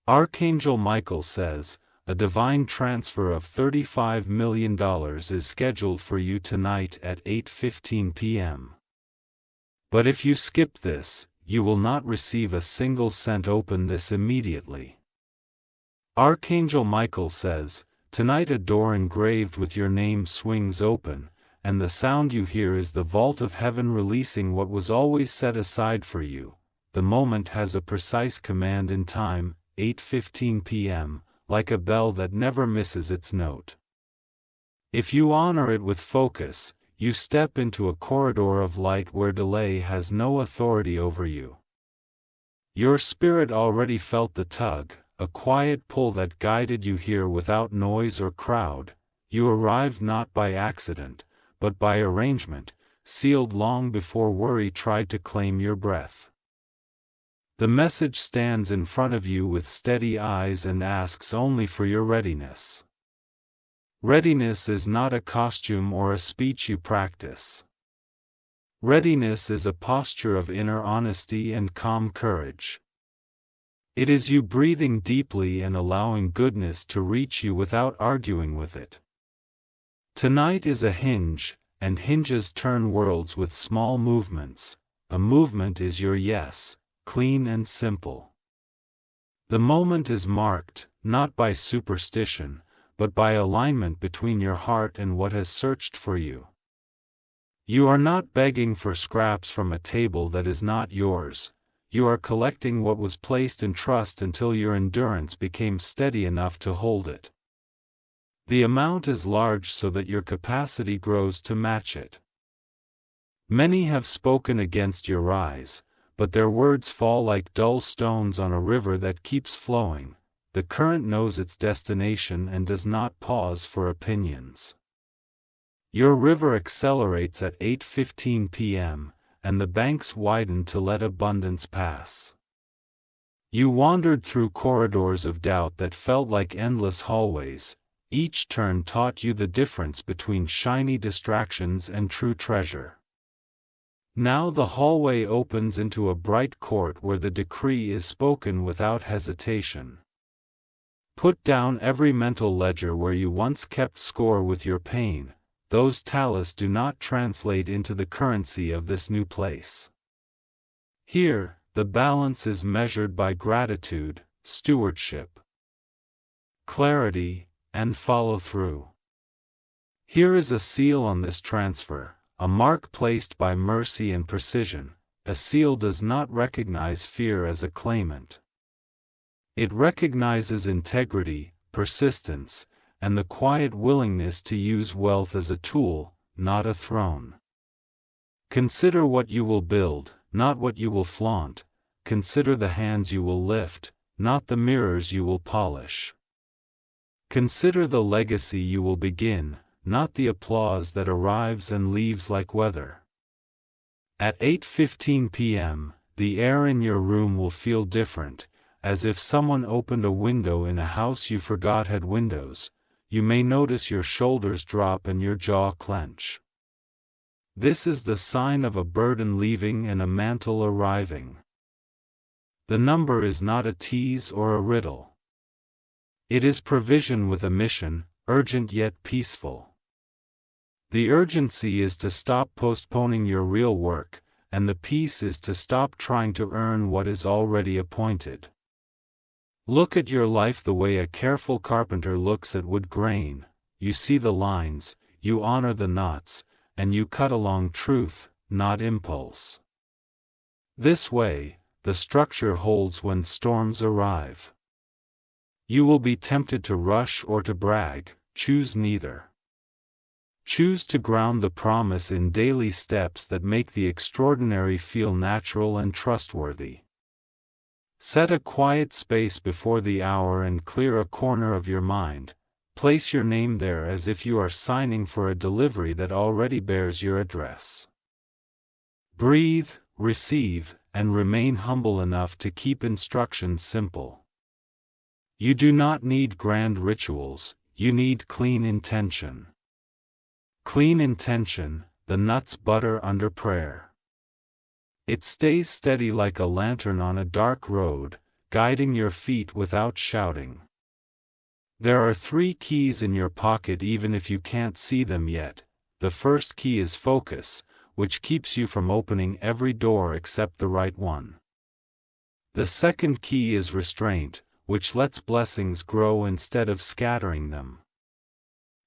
Archangel Michael says, a divine transfer of $35 million is scheduled for you tonight at 8:15 p.m. But if you skip this, you will not receive a single cent. Open this immediately. Archangel Michael says, tonight a door engraved with your name swings open, and the sound you hear is the vault of heaven releasing what was always set aside for you. The moment has a precise command in time, 8:15 p.m., like a bell that never misses its note. If you honor it with focus, you step into a corridor of light where delay has no authority over you. Your spirit already felt the tug, a quiet pull that guided you here without noise or crowd. You arrived not by accident, but by arrangement, sealed long before worry tried to claim your breath. The message stands in front of you with steady eyes and asks only for your readiness. Readiness is not a costume or a speech you practice. Readiness is a posture of inner honesty and calm courage. It is you breathing deeply and allowing goodness to reach you without arguing with it. Tonight is a hinge, and hinges turn worlds with small movements. A movement is your yes, clean and simple. The moment is marked, not by superstition, but by alignment between your heart and what has searched for you. You are not begging for scraps from a table that is not yours. You are collecting what was placed in trust until your endurance became steady enough to hold it. The amount is large so that your capacity grows to match it. Many have spoken against your rise, but their words fall like dull stones on a river that keeps flowing. The current knows its destination and does not pause for opinions. Your river accelerates at 8:15 p.m., and the banks widen to let abundance pass. You wandered through corridors of doubt that felt like endless hallways. Each turn taught you the difference between shiny distractions and true treasure. Now the hallway opens into a bright court where the decree is spoken without hesitation. Put down every mental ledger where you once kept score with your pain. Those tallies do not translate into the currency of this new place. Here, the balance is measured by gratitude, stewardship, clarity, and follow-through. Here is a seal on this transfer, a mark placed by mercy and precision. A seal does not recognize fear as a claimant. It recognizes integrity, persistence, and the quiet willingness to use wealth as a tool, not a throne. Consider what you will build, not what you will flaunt. Consider the hands you will lift, not the mirrors you will polish. Consider the legacy you will begin, not the applause that arrives and leaves like weather. At 8:15 p.m., the air in your room will feel different, as if someone opened a window in a house you forgot had windows. You may notice your shoulders drop and your jaw clench. This is the sign of a burden leaving and a mantle arriving. The number is not a tease or a riddle. It is provision with a mission, urgent yet peaceful. The urgency is to stop postponing your real work, and the peace is to stop trying to earn what is already appointed. Look at your life the way a careful carpenter looks at wood grain. You see the lines, you honor the knots, and you cut along truth, not impulse. This way, the structure holds when storms arrive. You will be tempted to rush or to brag. Choose neither. Choose to ground the promise in daily steps that make the extraordinary feel natural and trustworthy. Set a quiet space before the hour and clear a corner of your mind. Place your name there as if you are signing for a delivery that already bears your address. Breathe, receive, and remain humble enough to keep instructions simple. You do not need grand rituals, you need clean intention. Clean intention, the nuts butter under prayer. It stays steady like a lantern on a dark road, guiding your feet without shouting. There are 3 keys in your pocket even if you can't see them yet. The first key is focus, which keeps you from opening every door except the right one. The second key is restraint, which lets blessings grow instead of scattering them.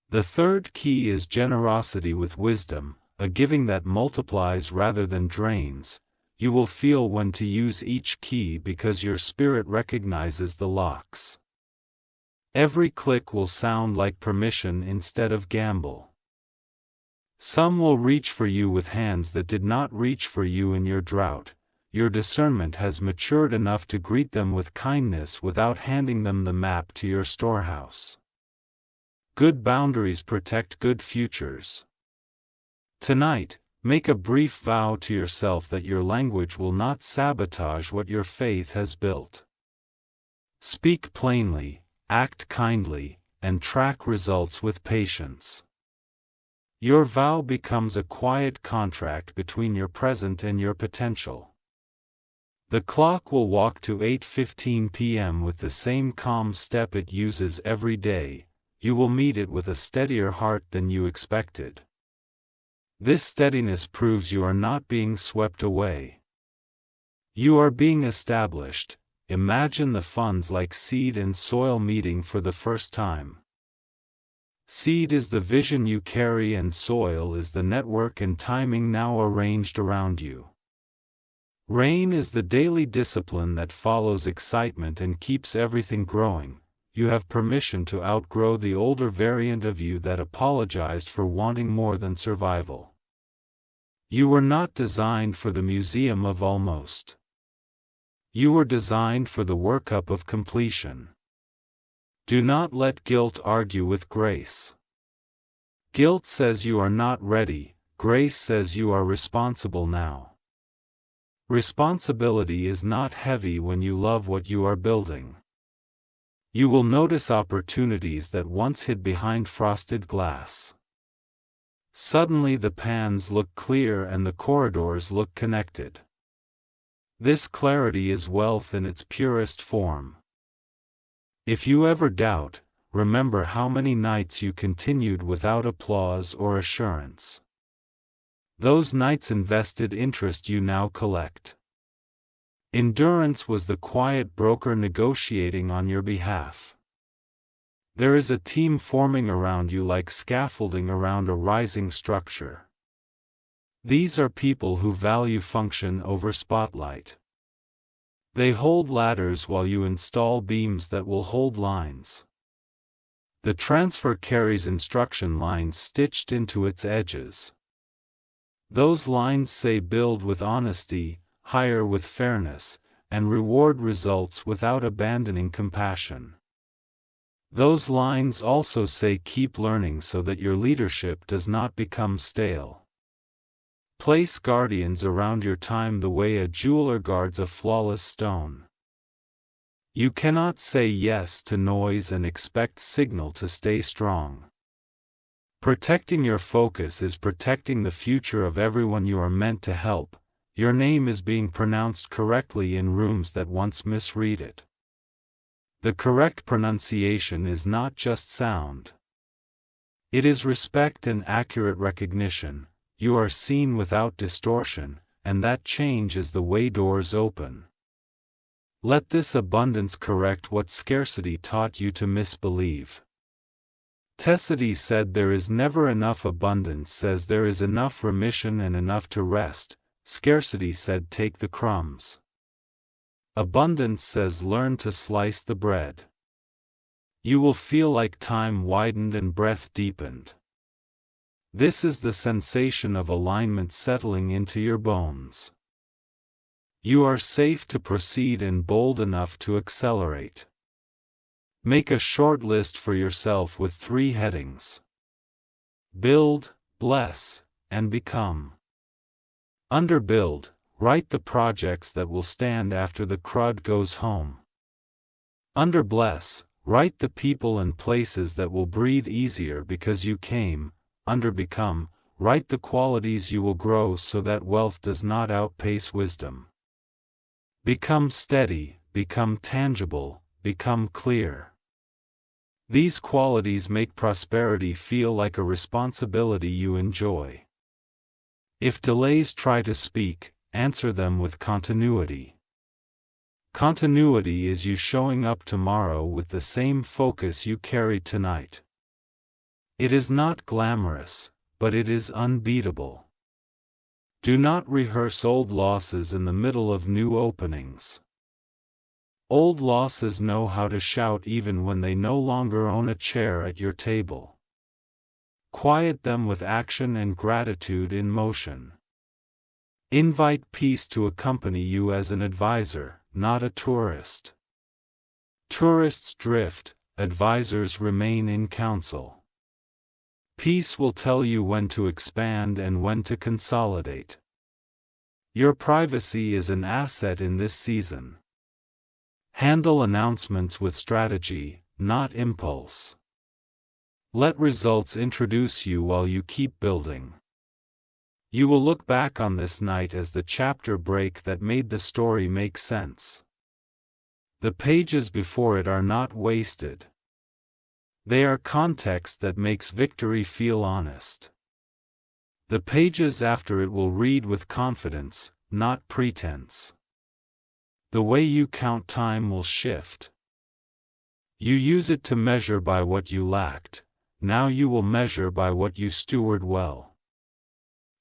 The third key is generosity with wisdom, a giving that multiplies rather than drains. You will feel when to use each key because your spirit recognizes the locks. Every click will sound like permission instead of gamble. Some will reach for you with hands that did not reach for you in your drought. Your discernment has matured enough to greet them with kindness without handing them the map to your storehouse. Good boundaries protect good futures. Tonight, make a brief vow to yourself that your language will not sabotage what your faith has built. Speak plainly, act kindly, and track results with patience. Your vow becomes a quiet contract between your present and your potential. The clock will walk to 8:15 p.m. with the same calm step it uses every day. You will meet it with a steadier heart than you expected. This steadiness proves you are not being swept away. You are being established. Imagine the funds like seed and soil meeting for the first time. Seed is the vision you carry and soil is the network and timing now arranged around you. Rain is the daily discipline that follows excitement and keeps everything growing. You have permission to outgrow the older variant of you that apologized for wanting more than survival. You were not designed for the museum of almost. You were designed for the workup of completion. Do not let guilt argue with grace. Guilt says you are not ready, grace says you are responsible now. Responsibility is not heavy when you love what you are building. You will notice opportunities that once hid behind frosted glass. Suddenly the pans look clear and the corridors look connected. This clarity is wealth in its purest form. If you ever doubt, remember how many nights you continued without applause or assurance. Those nights invested interest you now collect. Endurance was the quiet broker negotiating on your behalf. There is a team forming around you like scaffolding around a rising structure. These are people who value function over spotlight. They hold ladders while you install beams that will hold lines. The transfer carries instruction lines stitched into its edges. Those lines say build with honesty, hire with fairness, and reward results without abandoning compassion. Those lines also say keep learning so that your leadership does not become stale. Place guardians around your time the way a jeweler guards a flawless stone. You cannot say yes to noise and expect signal to stay strong. Protecting your focus is protecting the future of everyone you are meant to help. Your name is being pronounced correctly in rooms that once misread it. The correct pronunciation is not just sound. It is respect and accurate recognition. You are seen without distortion, and that change is the way doors open. Let this abundance correct what scarcity taught you to misbelieve. Tessity said there is never enough. Abundance says there is enough remission and enough to rest. Scarcity said take the crumbs. Abundance says learn to slice the bread. You will feel like time widened and breath deepened. This is the sensation of alignment settling into your bones. You are safe to proceed and bold enough to accelerate. Make a short list for yourself with 3 headings. Build, bless, and become. Under build, write the projects that will stand after the crud goes home. Under bless, write the people and places that will breathe easier because you came. Under become, write the qualities you will grow so that wealth does not outpace wisdom. Become steady, become tangible, become clear. These qualities make prosperity feel like a responsibility you enjoy. If delays try to speak, answer them with continuity. Continuity is you showing up tomorrow with the same focus you carried tonight. It is not glamorous, but it is unbeatable. Do not rehearse old losses in the middle of new openings. Old losses know how to shout even when they no longer own a chair at your table. Quiet them with action and gratitude in motion. Invite peace to accompany you as an advisor, not a tourist. Tourists drift, advisors remain in counsel. Peace will tell you when to expand and when to consolidate. Your privacy is an asset in this season. Handle announcements with strategy, not impulse. Let results introduce you while you keep building. You will look back on this night as the chapter break that made the story make sense. The pages before it are not wasted. They are context that makes victory feel honest. The pages after it will read with confidence, not pretense. The way you count time will shift. You use it to measure by what you lacked, now you will measure by what you steward well.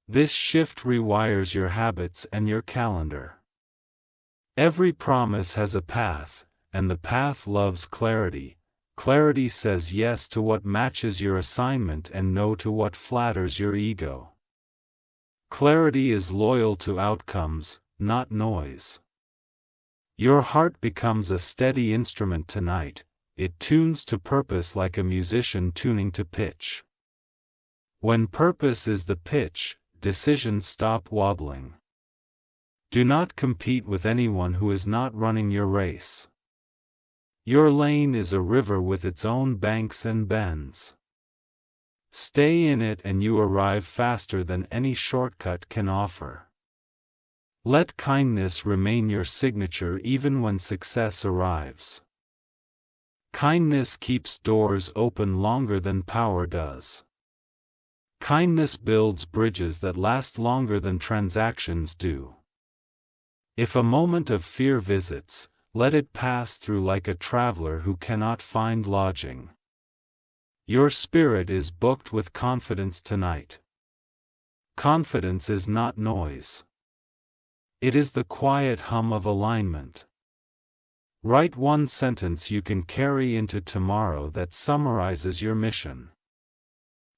This shift rewires your habits and your calendar. Every promise has a path, and the path loves clarity. Clarity says yes to what matches your assignment and no to what flatters your ego. Clarity is loyal to outcomes, not noise. Your heart becomes a steady instrument tonight, it tunes to purpose like a musician tuning to pitch. When purpose is the pitch, decisions stop wobbling. Do not compete with anyone who is not running your race. Your lane is a river with its own banks and bends. Stay in it and you arrive faster than any shortcut can offer. Let kindness remain your signature even when success arrives. Kindness keeps doors open longer than power does. Kindness builds bridges that last longer than transactions do. If a moment of fear visits, let it pass through like a traveler who cannot find lodging. Your spirit is booked with confidence tonight. Confidence is not noise. It is the quiet hum of alignment. Write one sentence you can carry into tomorrow that summarizes your mission.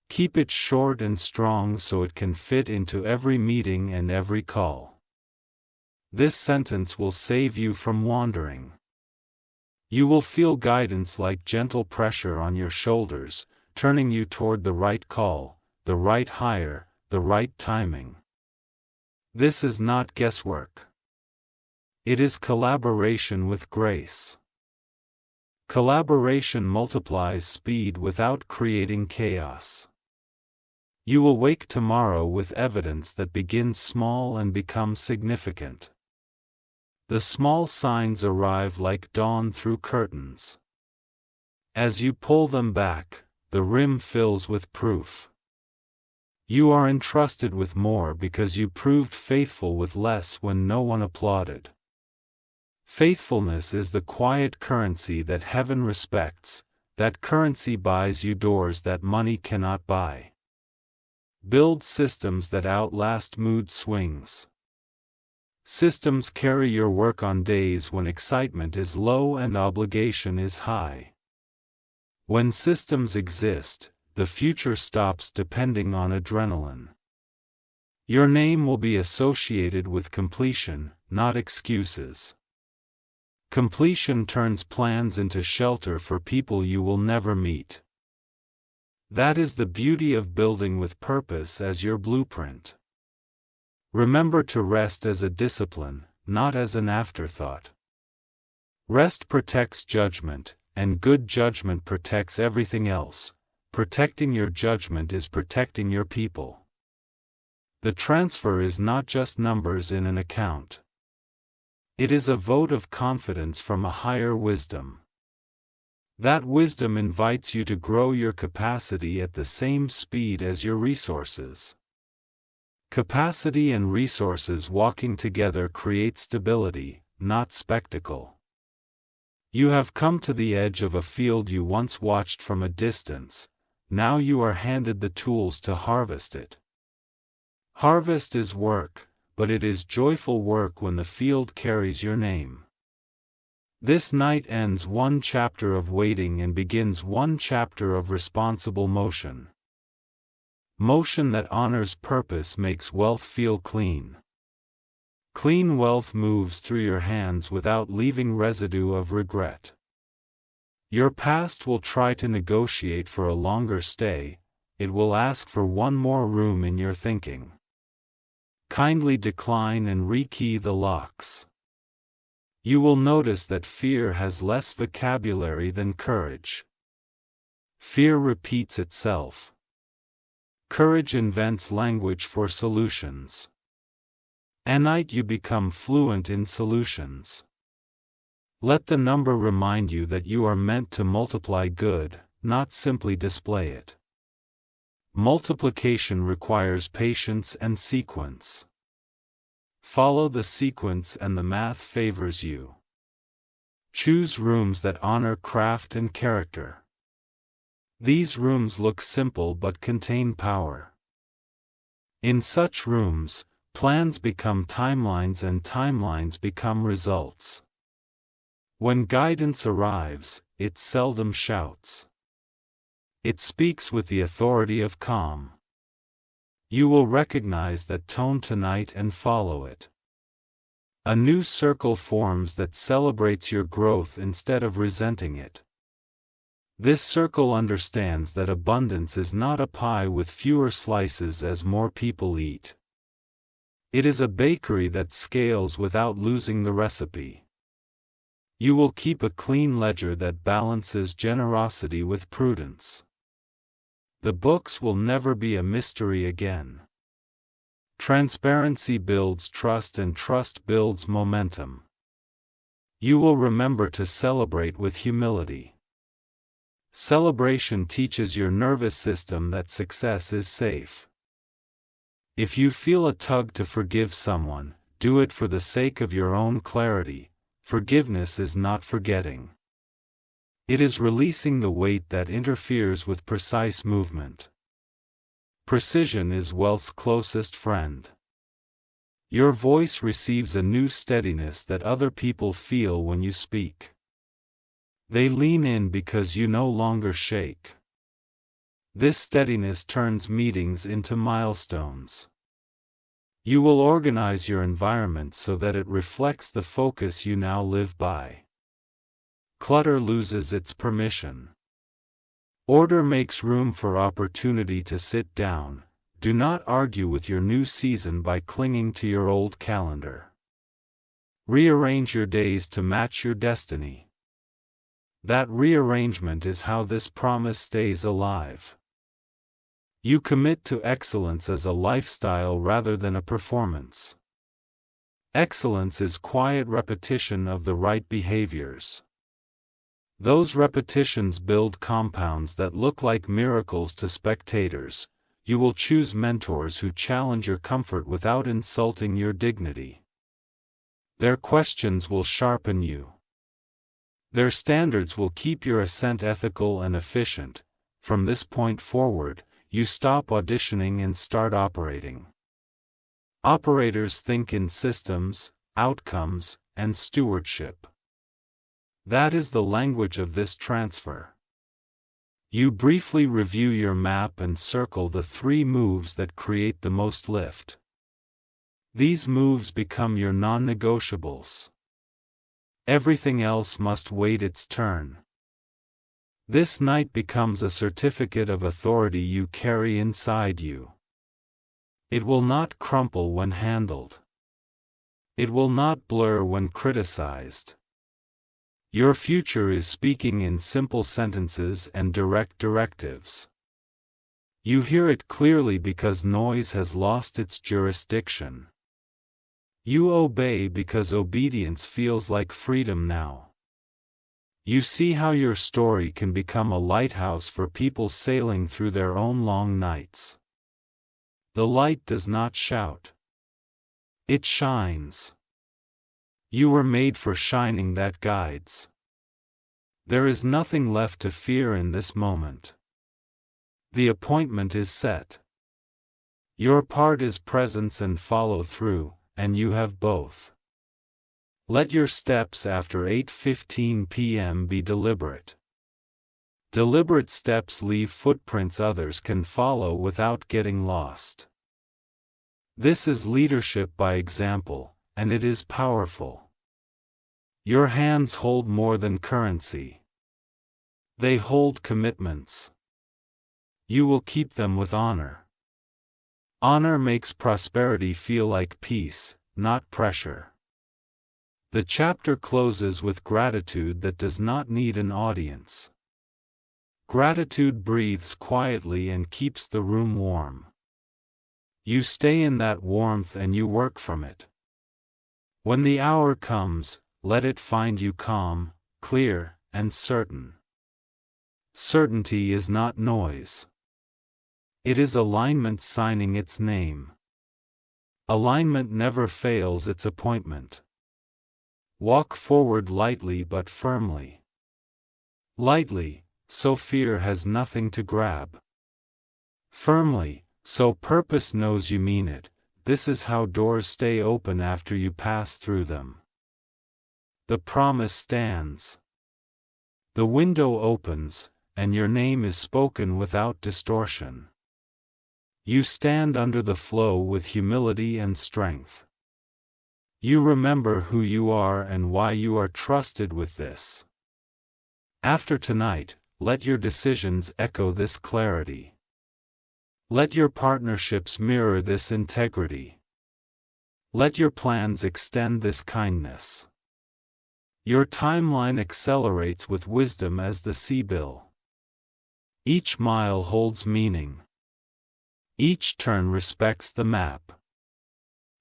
Keep it short and strong so it can fit into every meeting and every call. This sentence will save you from wandering. You will feel guidance like gentle pressure on your shoulders, turning you toward the right call, the right hire, the right timing. This is not guesswork. It is collaboration with grace. Collaboration multiplies speed without creating chaos. You will wake tomorrow with evidence that begins small and becomes significant. The small signs arrive like dawn through curtains. As you pull them back, the rim fills with proof. You are entrusted with more because you proved faithful with less when no one applauded. Faithfulness is the quiet currency that heaven respects, that currency buys you doors that money cannot buy. Build systems that outlast mood swings. Systems carry your work on days when excitement is low and obligation is high. When systems exist, the future stops depending on adrenaline. Your name will be associated with completion, not excuses. Completion turns plans into shelter for people you will never meet. That is the beauty of building with purpose as your blueprint. Remember to rest as a discipline, not as an afterthought. Rest protects judgment, and good judgment protects everything else. Protecting your judgment is protecting your people. The transfer is not just numbers in an account. It is a vote of confidence from a higher wisdom. That wisdom invites you to grow your capacity at the same speed as your resources. Capacity and resources walking together create stability, not spectacle. You have come to the edge of a field you once watched from a distance. Now you are handed the tools to harvest it. Harvest is work, but it is joyful work when the field carries your name. This night ends one chapter of waiting and begins one chapter of responsible motion. Motion that honors purpose makes wealth feel clean. Clean wealth moves through your hands without leaving residue of regret. Your past will try to negotiate for a longer stay, it will ask for one more room in your thinking. Kindly decline and rekey the locks. You will notice that fear has less vocabulary than courage. Fear repeats itself. Courage invents language for solutions. At night you become fluent in solutions. Let the number remind you that you are meant to multiply good, not simply display it. Multiplication requires patience and sequence. Follow the sequence and the math favors you. Choose rooms that honor craft and character. These rooms look simple but contain power. In such rooms, plans become timelines and timelines become results. When guidance arrives, it seldom shouts. It speaks with the authority of calm. You will recognize that tone tonight and follow it. A new circle forms that celebrates your growth instead of resenting it. This circle understands that abundance is not a pie with fewer slices as more people eat. It is a bakery that scales without losing the recipe. You will keep a clean ledger that balances generosity with prudence. The books will never be a mystery again. Transparency builds trust and trust builds momentum. You will remember to celebrate with humility. Celebration teaches your nervous system that success is safe. If you feel a tug to forgive someone, do it for the sake of your own clarity. Forgiveness is not forgetting. It is releasing the weight that interferes with precise movement. Precision is wealth's closest friend. Your voice receives a new steadiness that other people feel when you speak. They lean in because you no longer shake. This steadiness turns meetings into milestones. You will organize your environment so that it reflects the focus you now live by. Clutter loses its permission. Order makes room for opportunity to sit down. Do not argue with your new season by clinging to your old calendar. Rearrange your days to match your destiny. That rearrangement is how this promise stays alive. You commit to excellence as a lifestyle rather than a performance. Excellence is quiet repetition of the right behaviors. Those repetitions build compounds that look like miracles to spectators. You will choose mentors who challenge your comfort without insulting your dignity. Their questions will sharpen you. Their standards will keep your ascent ethical and efficient. From this point forward, you stop auditioning and start operating. Operators think in systems, outcomes, and stewardship. That is the language of this transfer. You briefly review your map and circle the 3 moves that create the most lift. These moves become your non-negotiables. Everything else must wait its turn. This night becomes a certificate of authority you carry inside you. It will not crumple when handled. It will not blur when criticized. Your future is speaking in simple sentences and direct directives. You hear it clearly because noise has lost its jurisdiction. You obey because obedience feels like freedom now. You see how your story can become a lighthouse for people sailing through their own long nights. The light does not shout. It shines. You were made for shining that guides. There is nothing left to fear in this moment. The appointment is set. Your part is presence and follow through, and you have both. Let your steps after 8:15 p.m. be deliberate. Deliberate steps leave footprints others can follow without getting lost. This is leadership by example, and it is powerful. Your hands hold more than currency. They hold commitments. You will keep them with honor. Honor makes prosperity feel like peace, not pressure. The chapter closes with gratitude that does not need an audience. Gratitude breathes quietly and keeps the room warm. You stay in that warmth and you work from it. When the hour comes, let it find you calm, clear, and certain. Certainty is not noise. It is alignment signing its name. Alignment never fails its appointment. Walk forward lightly but firmly. Lightly, so fear has nothing to grab. Firmly, so purpose knows you mean it. This is how doors stay open after you pass through them. The promise stands. The window opens, and your name is spoken without distortion. You stand under the flow with humility and strength. You remember who you are and why you are trusted with this. After tonight, let your decisions echo this clarity. Let your partnerships mirror this integrity. Let your plans extend this kindness. Your timeline accelerates with wisdom as the sea bill. Each mile holds meaning. Each turn respects the map.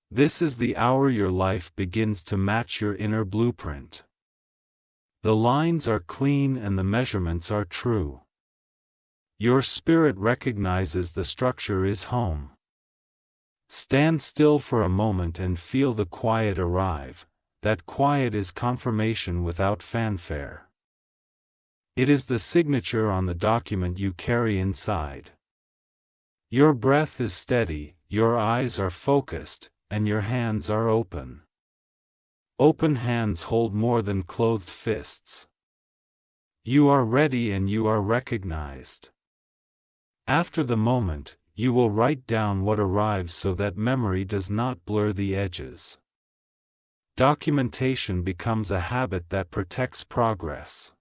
This is the hour your life begins to match your inner blueprint. The lines are clean and the measurements are true. Your spirit recognizes the structure is home. Stand still for a moment and feel the quiet arrive. That quiet is confirmation without fanfare. It is the signature on the document you carry inside. Your breath is steady, your eyes are focused, and your hands are open. Open hands hold more than clothed fists. You are ready and you are recognized. After the moment, you will write down what arrives so that memory does not blur the edges. Documentation becomes a habit that protects progress.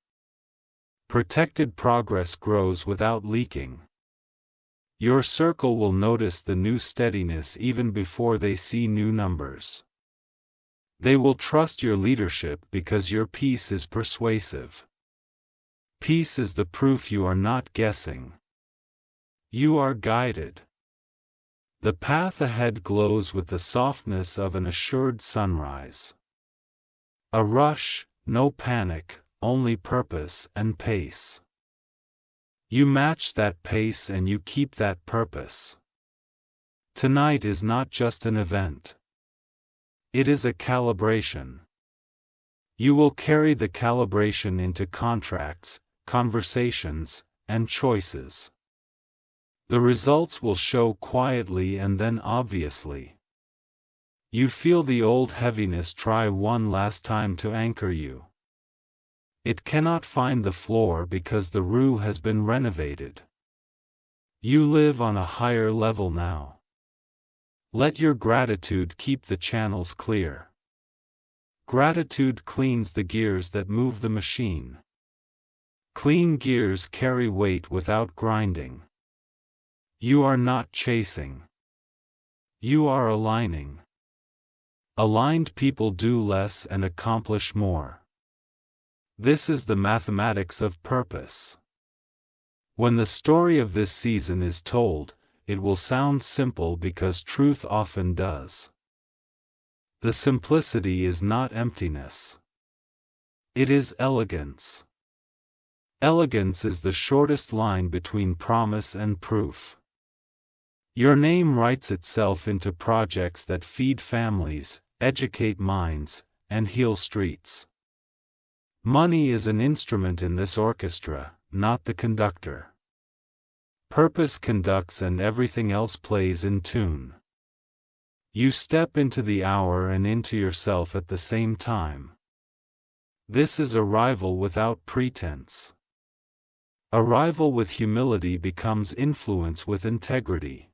Protected progress grows without leaking. Your circle will notice the new steadiness even before they see new numbers. They will trust your leadership because your peace is persuasive. Peace is the proof you are not guessing. You are guided. The path ahead glows with the softness of an assured sunrise. A rush, no panic, only purpose and pace. You match that pace and you keep that purpose. Tonight is not just an event. It is a calibration. You will carry the calibration into contracts, conversations, and choices. The results will show quietly and then obviously. You feel the old heaviness try one last time to anchor you. It cannot find the floor because the room has been renovated. You live on a higher level now. Let your gratitude keep the channels clear. Gratitude cleans the gears that move the machine. Clean gears carry weight without grinding. You are not chasing. You are aligning. Aligned people do less and accomplish more. This is the mathematics of purpose. When the story of this season is told, it will sound simple because truth often does. The simplicity is not emptiness. It is elegance. Elegance is the shortest line between promise and proof. Your name writes itself into projects that feed families, educate minds, and heal streets. Money is an instrument in this orchestra, not the conductor. Purpose conducts and everything else plays in tune. You step into the hour and into yourself at the same time. This is arrival without pretense. Arrival with humility becomes influence with integrity.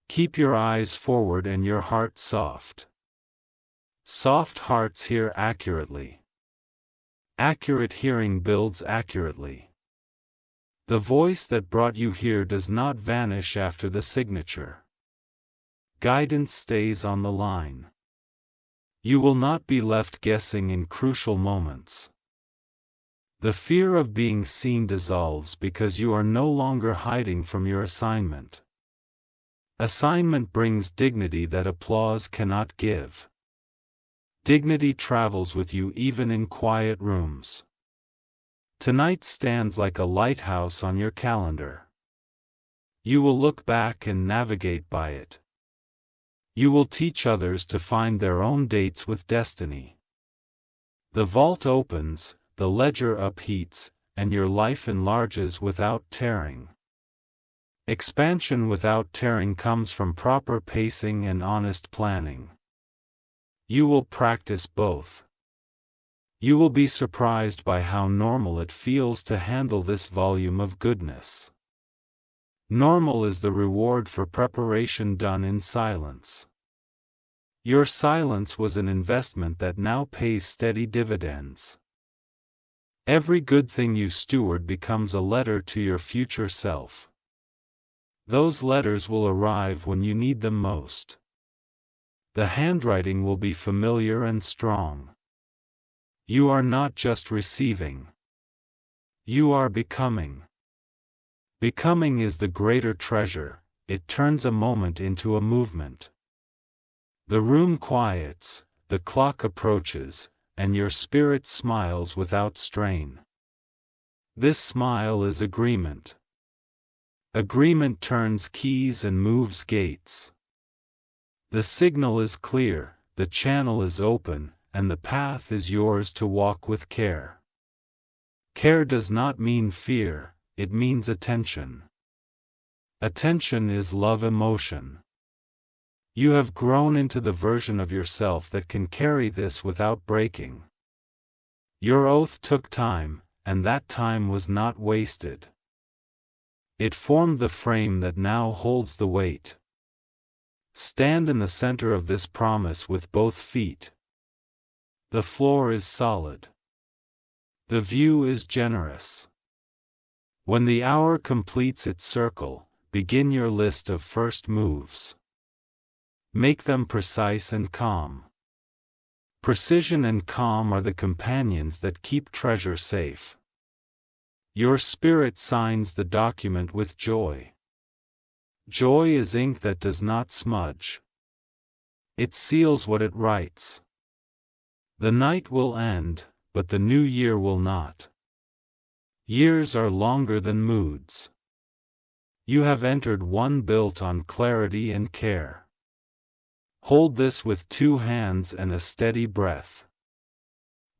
Keep your eyes forward and your heart soft. Soft hearts hear accurately. Accurate hearing builds accurately. The voice that brought you here does not vanish after the signature. Guidance stays on the line. You will not be left guessing in crucial moments. The fear of being seen dissolves because you are no longer hiding from your assignment. Assignment brings dignity that applause cannot give. Dignity travels with you even in quiet rooms. Tonight stands like a lighthouse on your calendar. You will look back and navigate by it. You will teach others to find their own dates with destiny. The vault opens, the ledger upheats, and your life enlarges without tearing. Expansion without tearing comes from proper pacing and honest planning. You will practice both. You will be surprised by how normal it feels to handle this volume of goodness. Normal is the reward for preparation done in silence. Your silence was an investment that now pays steady dividends. Every good thing you steward becomes a letter to your future self. Those letters will arrive when you need them most. The handwriting will be familiar and strong. You are not just receiving. You are becoming. Becoming is the greater treasure, it turns a moment into a movement. The room quiets, the clock approaches, and your spirit smiles without strain. This smile is agreement. Agreement turns keys and moves gates. The signal is clear, the channel is open, and the path is yours to walk with care. Care does not mean fear, it means attention. Attention is love emotion. You have grown into the version of yourself that can carry this without breaking. Your oath took time, and that time was not wasted. It formed the frame that now holds the weight. Stand in the center of this promise with both feet. The floor is solid. The view is generous. When the hour completes its circle, begin your list of first moves. Make them precise and calm. Precision and calm are the companions that keep treasure safe. Your spirit signs the document with joy. Joy is ink that does not smudge. It seals what it writes. The night will end, but the new year will not. Years are longer than moods. You have entered one built on clarity and care. Hold this with 2 hands and a steady breath.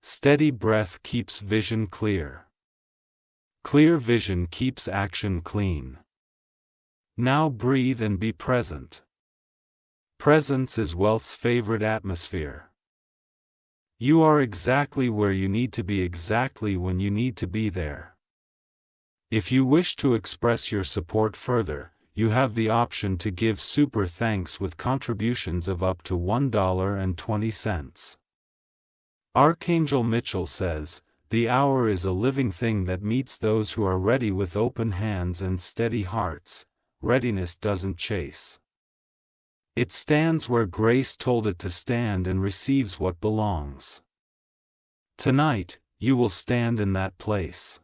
Steady breath keeps vision clear. Clear vision keeps action clean. Now breathe and be present. Presence is wealth's favorite atmosphere. You are exactly where you need to be exactly when you need to be there. If you wish to express your support further, you have the option to give super thanks with contributions of up to $1.20. Archangel Mitchell says, "The hour is a living thing that meets those who are ready with open hands and steady hearts. Readiness doesn't chase. It stands where grace told it to stand and receives what belongs." Tonight, you will stand in that place.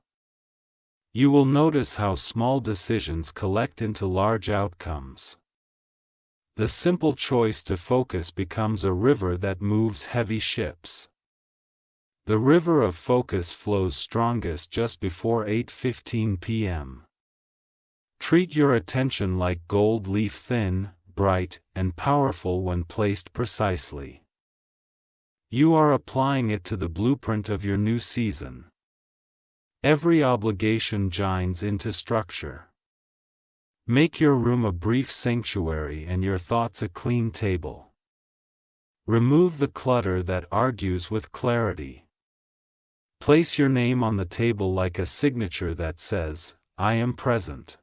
You will notice how small decisions collect into large outcomes. The simple choice to focus becomes a river that moves heavy ships. The river of focus flows strongest just before 8:15 p.m. Treat your attention like gold leaf, thin, bright, and powerful when placed precisely. You are applying it to the blueprint of your new season. Every obligation joins into structure. Make your room a brief sanctuary and your thoughts a clean table. Remove the clutter that argues with clarity. Place your name on the table like a signature that says, "I am present."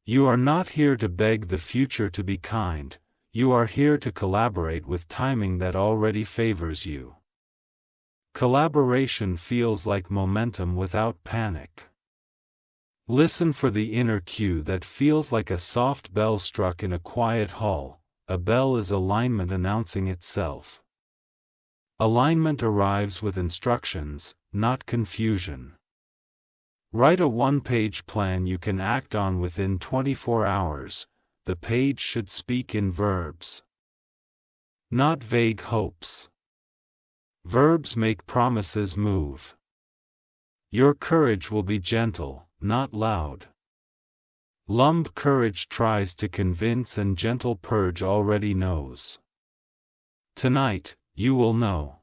You are not here to beg the future to be kind, you are here to collaborate with timing that already favors you. Collaboration feels like momentum without panic. Listen for the inner cue that feels like a soft bell struck in a quiet hall. A bell is alignment announcing itself. Alignment arrives with instructions, not confusion. Write a one-page plan you can act on within 24 hours. The page should speak in verbs, not vague hopes. Verbs make promises move. Your courage will be gentle, not loud. Lump courage tries to convince and gentle purge already knows. Tonight, you will know.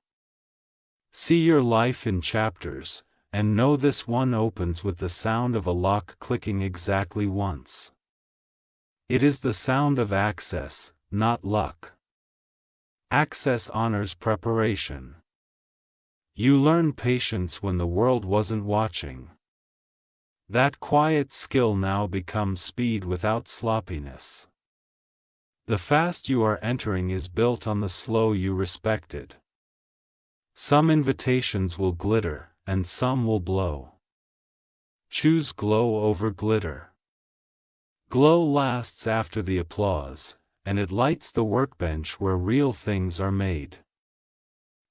See your life in chapters, and know this one opens with the sound of a lock clicking exactly once. It is the sound of access, not luck. Access honors preparation. You learn patience when the world wasn't watching. That quiet skill now becomes speed without sloppiness. The fast you are entering is built on the slow you respected. Some invitations will glitter, and some will blow. Choose glow over glitter. Glow lasts after the applause, and it lights the workbench where real things are made.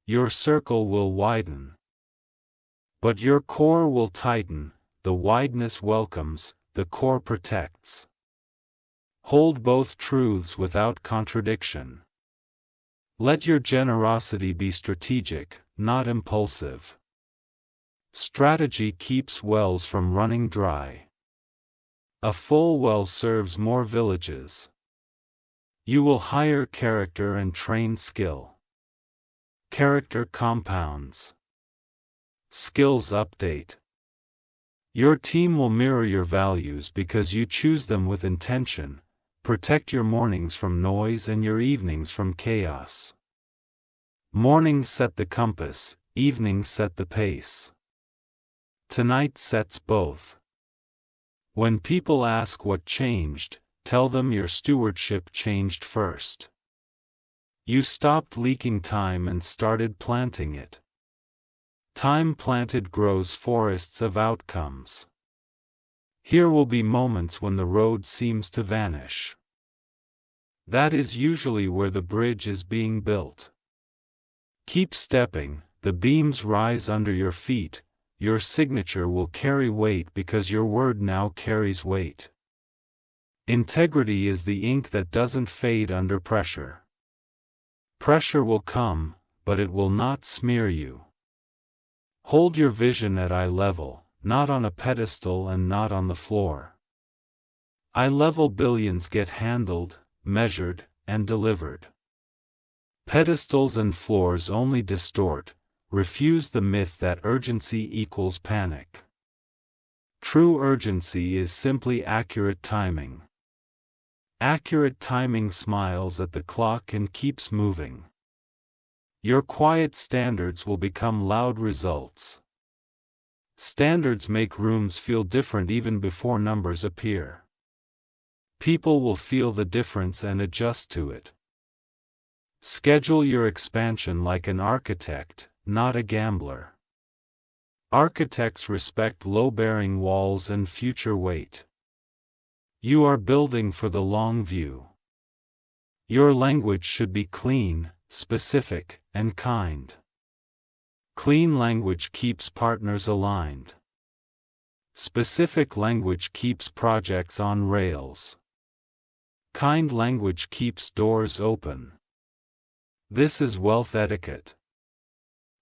Your circle will widen, but your core will tighten. The wideness welcomes, the core protects. Hold both truths without contradiction. Let your generosity be strategic, not impulsive. Strategy keeps wells from running dry. A full well serves more villages. You will hire character and train skill. Character compounds. Skills update. Your team will mirror your values because you choose them with intention. Protect your mornings from noise and your evenings from chaos. Mornings set the compass, evenings set the pace. Tonight sets both. When people ask what changed, tell them your stewardship changed first. You stopped leaking time and started planting it. Time planted grows forests of outcomes. Here will be moments when the road seems to vanish. That is usually where the bridge is being built. Keep stepping, the beams rise under your feet, your signature will carry weight because your word now carries weight. Integrity is the ink that doesn't fade under pressure. Pressure will come, but it will not smear you. Hold your vision at eye level, not on a pedestal and not on the floor. Eye level billions get handled, measured, and delivered. Pedestals and floors only distort. Refuse the myth that urgency equals panic. True urgency is simply accurate timing. Accurate timing smiles at the clock and keeps moving. Your quiet standards will become loud results. Standards make rooms feel different even before numbers appear. People will feel the difference and adjust to it. Schedule your expansion like an architect, not a gambler. Architects respect low-bearing walls and future weight. You are building for the long view. Your language should be clean, specific, and kind. Clean language keeps partners aligned. Specific language keeps projects on rails. Kind language keeps doors open. This is wealth etiquette.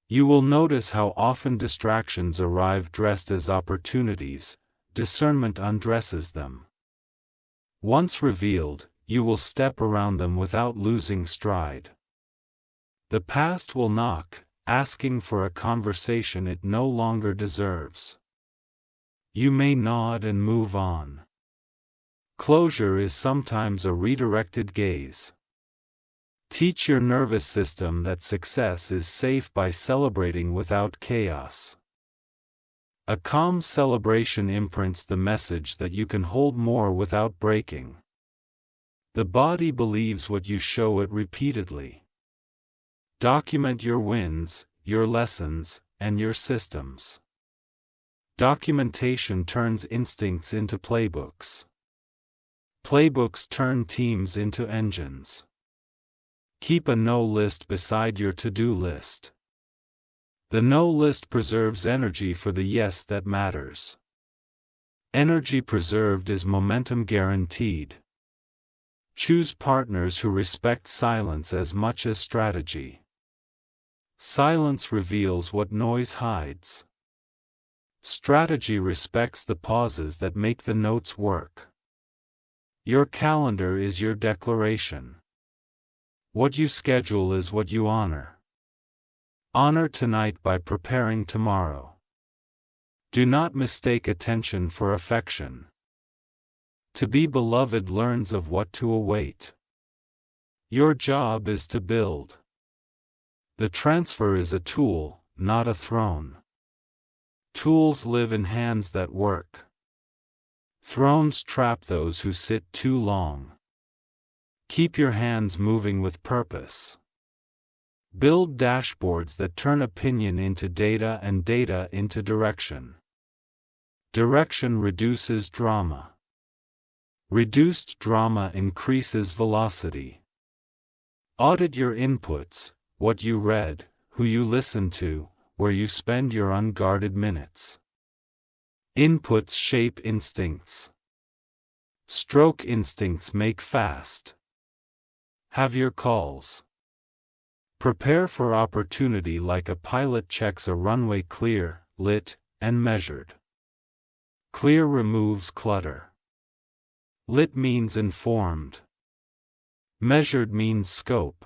You will notice how often distractions arrive dressed as opportunities. Discernment undresses them. Once revealed, you will step around them without losing stride. The past will knock, asking for a conversation it no longer deserves. You may nod and move on. Closure is sometimes a redirected gaze. Teach your nervous system that success is safe by celebrating without chaos. A calm celebration imprints the message that you can hold more without breaking. The body believes what you show it repeatedly. Document your wins, your lessons, and your systems. Documentation turns instincts into playbooks. Playbooks turn teams into engines. Keep a no list beside your to-do list. The no list preserves energy for the yes that matters. Energy preserved is momentum guaranteed. Choose partners who respect silence as much as strategy. Silence reveals what noise hides. Strategy respects the pauses that make the notes work. Your calendar is your declaration. What you schedule is what you honor. Honor tonight by preparing tomorrow. Do not mistake attention for affection. To be beloved learns of what to await. Your job is to build. The transfer is a tool, not a throne. Tools live in hands that work. Thrones trap those who sit too long. Keep your hands moving with purpose. Build dashboards that turn opinion into data and data into direction. Direction reduces drama. Reduced drama increases velocity. Audit your inputs, what you read, who you listen to, where you spend your unguarded minutes. Inputs shape instincts. Stroke instincts make fast. Have your calls. Prepare for opportunity like a pilot checks a runway clear, lit, and measured. Clear removes clutter. Lit means informed. Measured means scope.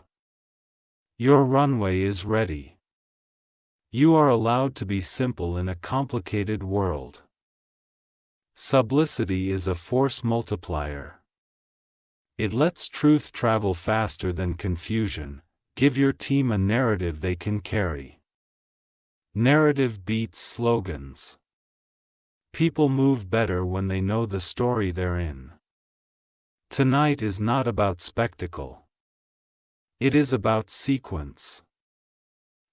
Your runway is ready. You are allowed to be simple in a complicated world. Sublicity is a force multiplier. It lets truth travel faster than confusion. Give your team a narrative they can carry. Narrative beats slogans. People move better when they know the story they're in. Tonight is not about spectacle. It is about sequence.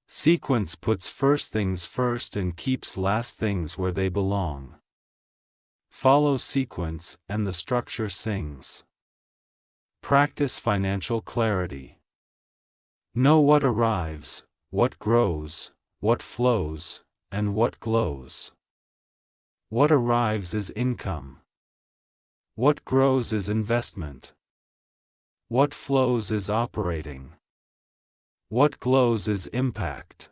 Sequence puts first things first and keeps last things where they belong. Follow sequence and the structure sings. Practice financial clarity. Know what arrives, what grows, what flows, and what glows. What arrives is income. What grows is investment. What flows is operating. What glows is impact.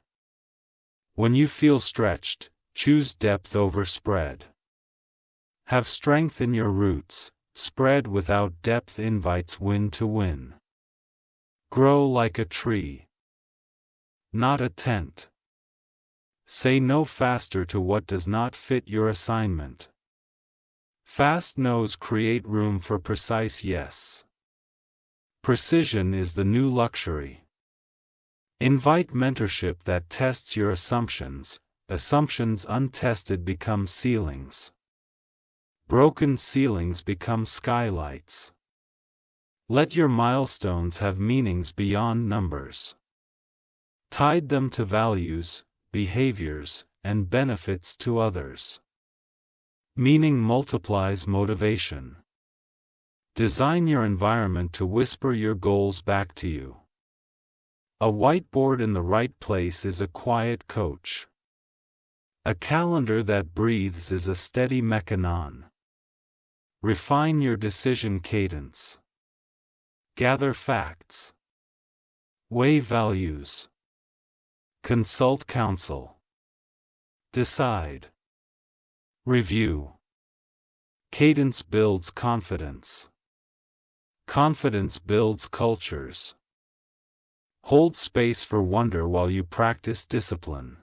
When you feel stretched, choose depth over spread. Have strength in your roots. Spread without depth invites wind to win. Grow like a tree, not a tent. Say no faster to what does not fit your assignment. Fast no's create room for precise yes. Precision is the new luxury. Invite mentorship that tests your assumptions. Assumptions untested become ceilings. Broken ceilings become skylights. Let your milestones have meanings beyond numbers. Tide them to values, behaviors, and benefits to others. Meaning multiplies motivation. Design your environment to whisper your goals back to you. A whiteboard in the right place is a quiet coach. A calendar that breathes is a steady mechanon. Refine your decision cadence. Gather facts. Weigh values. Consult counsel. Decide. Review. Cadence builds confidence. Confidence builds cultures. Hold space for wonder while you practice discipline.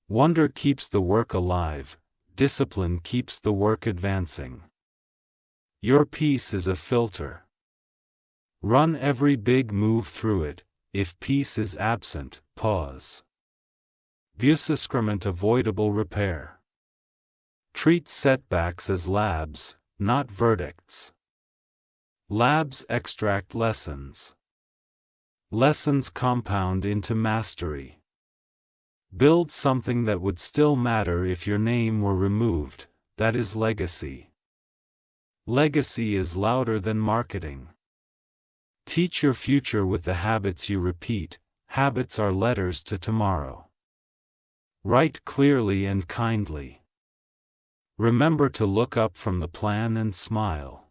Wonder keeps the work alive, discipline keeps the work advancing. Your peace is a filter. Run every big move through it. If peace is absent, pause. Discernment avoidable repair. Treat setbacks as labs, not verdicts. Labs extract lessons. Lessons compound into mastery. Build something that would still matter if your name were removed, that is legacy. Legacy is louder than marketing. Teach your future with the habits you repeat. Habits are letters to tomorrow. Write clearly and kindly. Remember to look up from the plan and smile.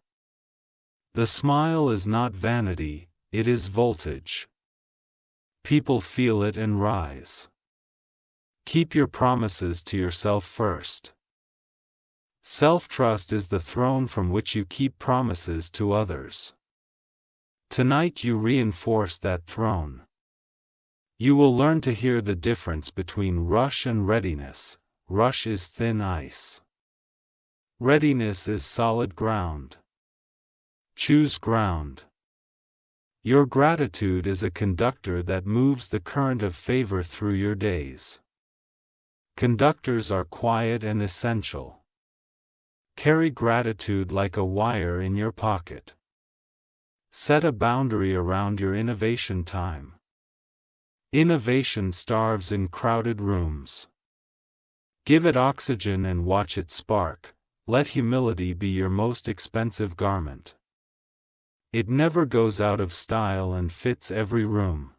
The smile is not vanity, it is voltage. People feel it and rise. Keep your promises to yourself first. Self-trust is the throne from which you keep promises to others. Tonight you reinforce that throne. You will learn to hear the difference between rush and readiness. Rush is thin ice. Readiness is solid ground. Choose ground. Your gratitude is a conductor that moves the current of favor through your days. Conductors are quiet and essential. Carry gratitude like a wire in your pocket. Set a boundary around your innovation time. Innovation starves in crowded rooms. Give it oxygen and watch it spark. Let humility be your most expensive garment. It never goes out of style and fits every room.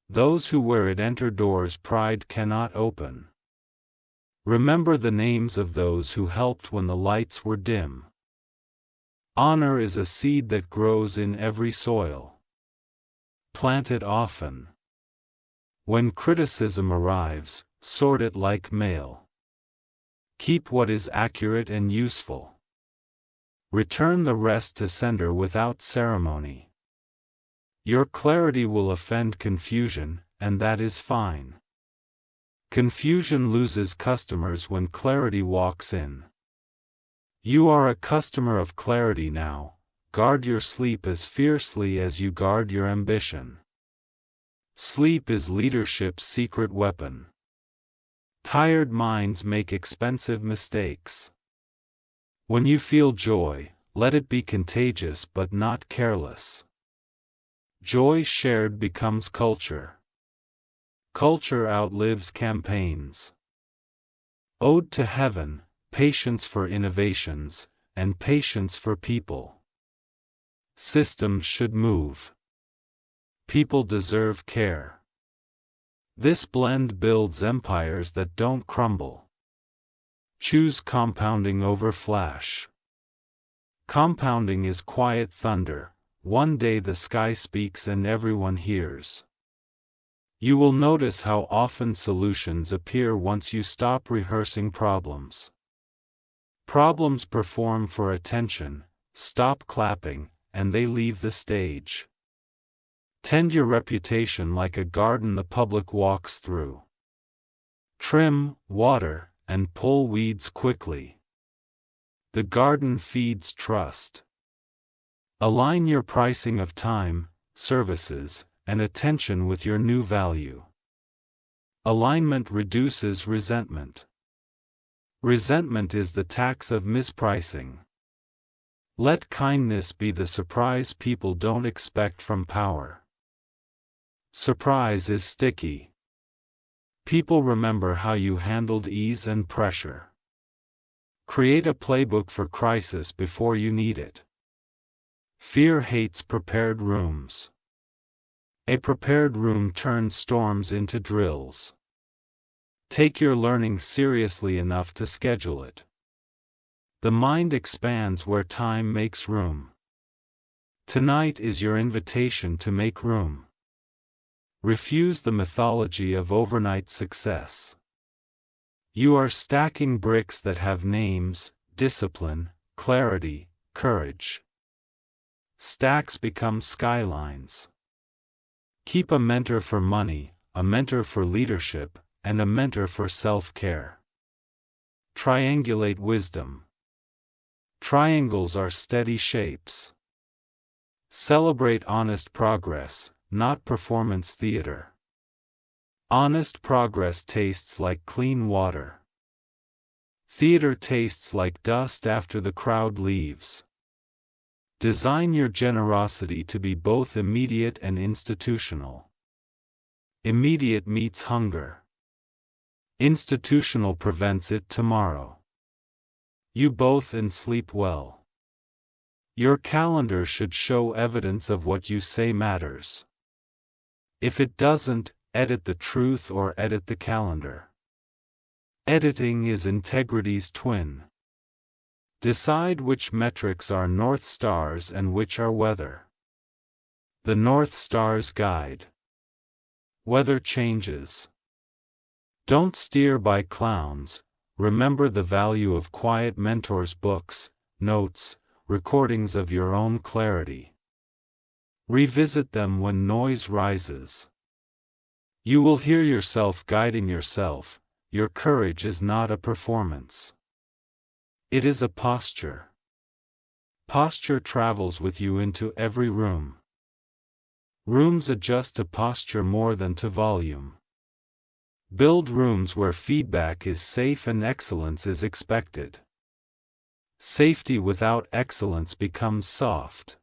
Those who wear it enter doors pride cannot open. Remember the names of those who helped when the lights were dim. Honor is a seed that grows in every soil. Plant it often. When criticism arrives, sort it like mail. Keep what is accurate and useful. Return the rest to sender without ceremony. Your clarity will offend confusion, and that is fine. Confusion loses customers when clarity walks in. You are a customer of clarity now. Guard your sleep as fiercely as you guard your ambition. Sleep is leadership's secret weapon. Tired minds make expensive mistakes. When you feel joy, let it be contagious but not careless. Joy shared becomes culture. Culture outlives campaigns. Ode to heaven, patience for innovations, and patience for people. Systems should move. People deserve care. This blend builds empires that don't crumble. Choose compounding over flash. Compounding is quiet thunder. One day the sky speaks and everyone hears. You will notice how often solutions appear once you stop rehearsing problems. Problems perform for attention, stop clapping, and they leave the stage. Tend your reputation like a garden the public walks through. Trim, water, and pull weeds quickly. The garden feeds trust. Align your pricing of time, services, and attention with your new value. Alignment reduces resentment. Resentment is the tax of mispricing. Let kindness be the surprise people don't expect from power. Surprise is sticky. People remember how you handled ease and pressure. Create a playbook for crisis before you need it. Fear hates prepared rooms. A prepared room turns storms into drills. Take your learning seriously enough to schedule it. The mind expands where time makes room. Tonight is your invitation to make room. Refuse the mythology of overnight success. You are stacking bricks that have names: discipline, clarity, courage. Stacks become skylines. Keep a mentor for money, a mentor for leadership, and a mentor for self-care. Triangulate wisdom. Triangles are steady shapes. Celebrate honest progress, not performance theater. Honest progress tastes like clean water. Theater tastes like dust after the crowd leaves. Design your generosity to be both immediate and institutional. Immediate meets hunger. Institutional prevents it tomorrow. You both and sleep well. Your calendar should show evidence of what you say matters. If it doesn't, edit the truth or edit the calendar. Editing is integrity's twin. Decide which metrics are North Stars and which are weather. The North Star's guide. Weather changes. Don't steer by clowns. Remember the value of quiet mentors' books, notes, recordings of your own clarity. Revisit them when noise rises. You will hear yourself guiding yourself. Your courage is not a performance. It is a posture. Posture travels with you into every room. Rooms adjust to posture more than to volume. Build rooms where feedback is safe and excellence is expected. Safety without excellence becomes soft.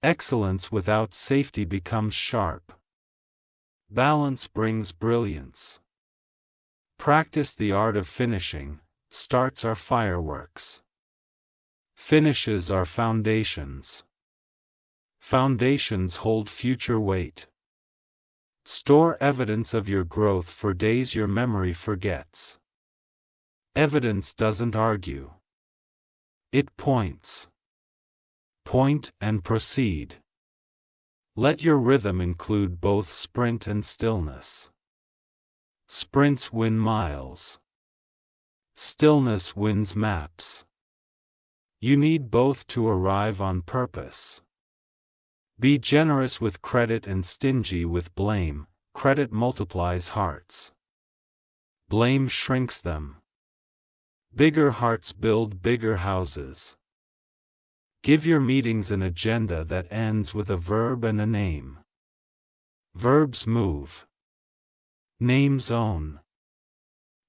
Excellence without safety becomes sharp. Balance brings brilliance. Practice the art of finishing. Starts are fireworks. Finishes are foundations. Foundations hold future weight. Store evidence of your growth for days your memory forgets. Evidence doesn't argue. It points. Point and proceed. Let your rhythm include both sprint and stillness. Sprints win miles. Stillness wins maps. You need both to arrive on purpose. Be generous with credit and stingy with blame. Credit multiplies hearts. Blame shrinks them. Bigger hearts build bigger houses. Give your meetings an agenda that ends with a verb and a name. Verbs move. Names own.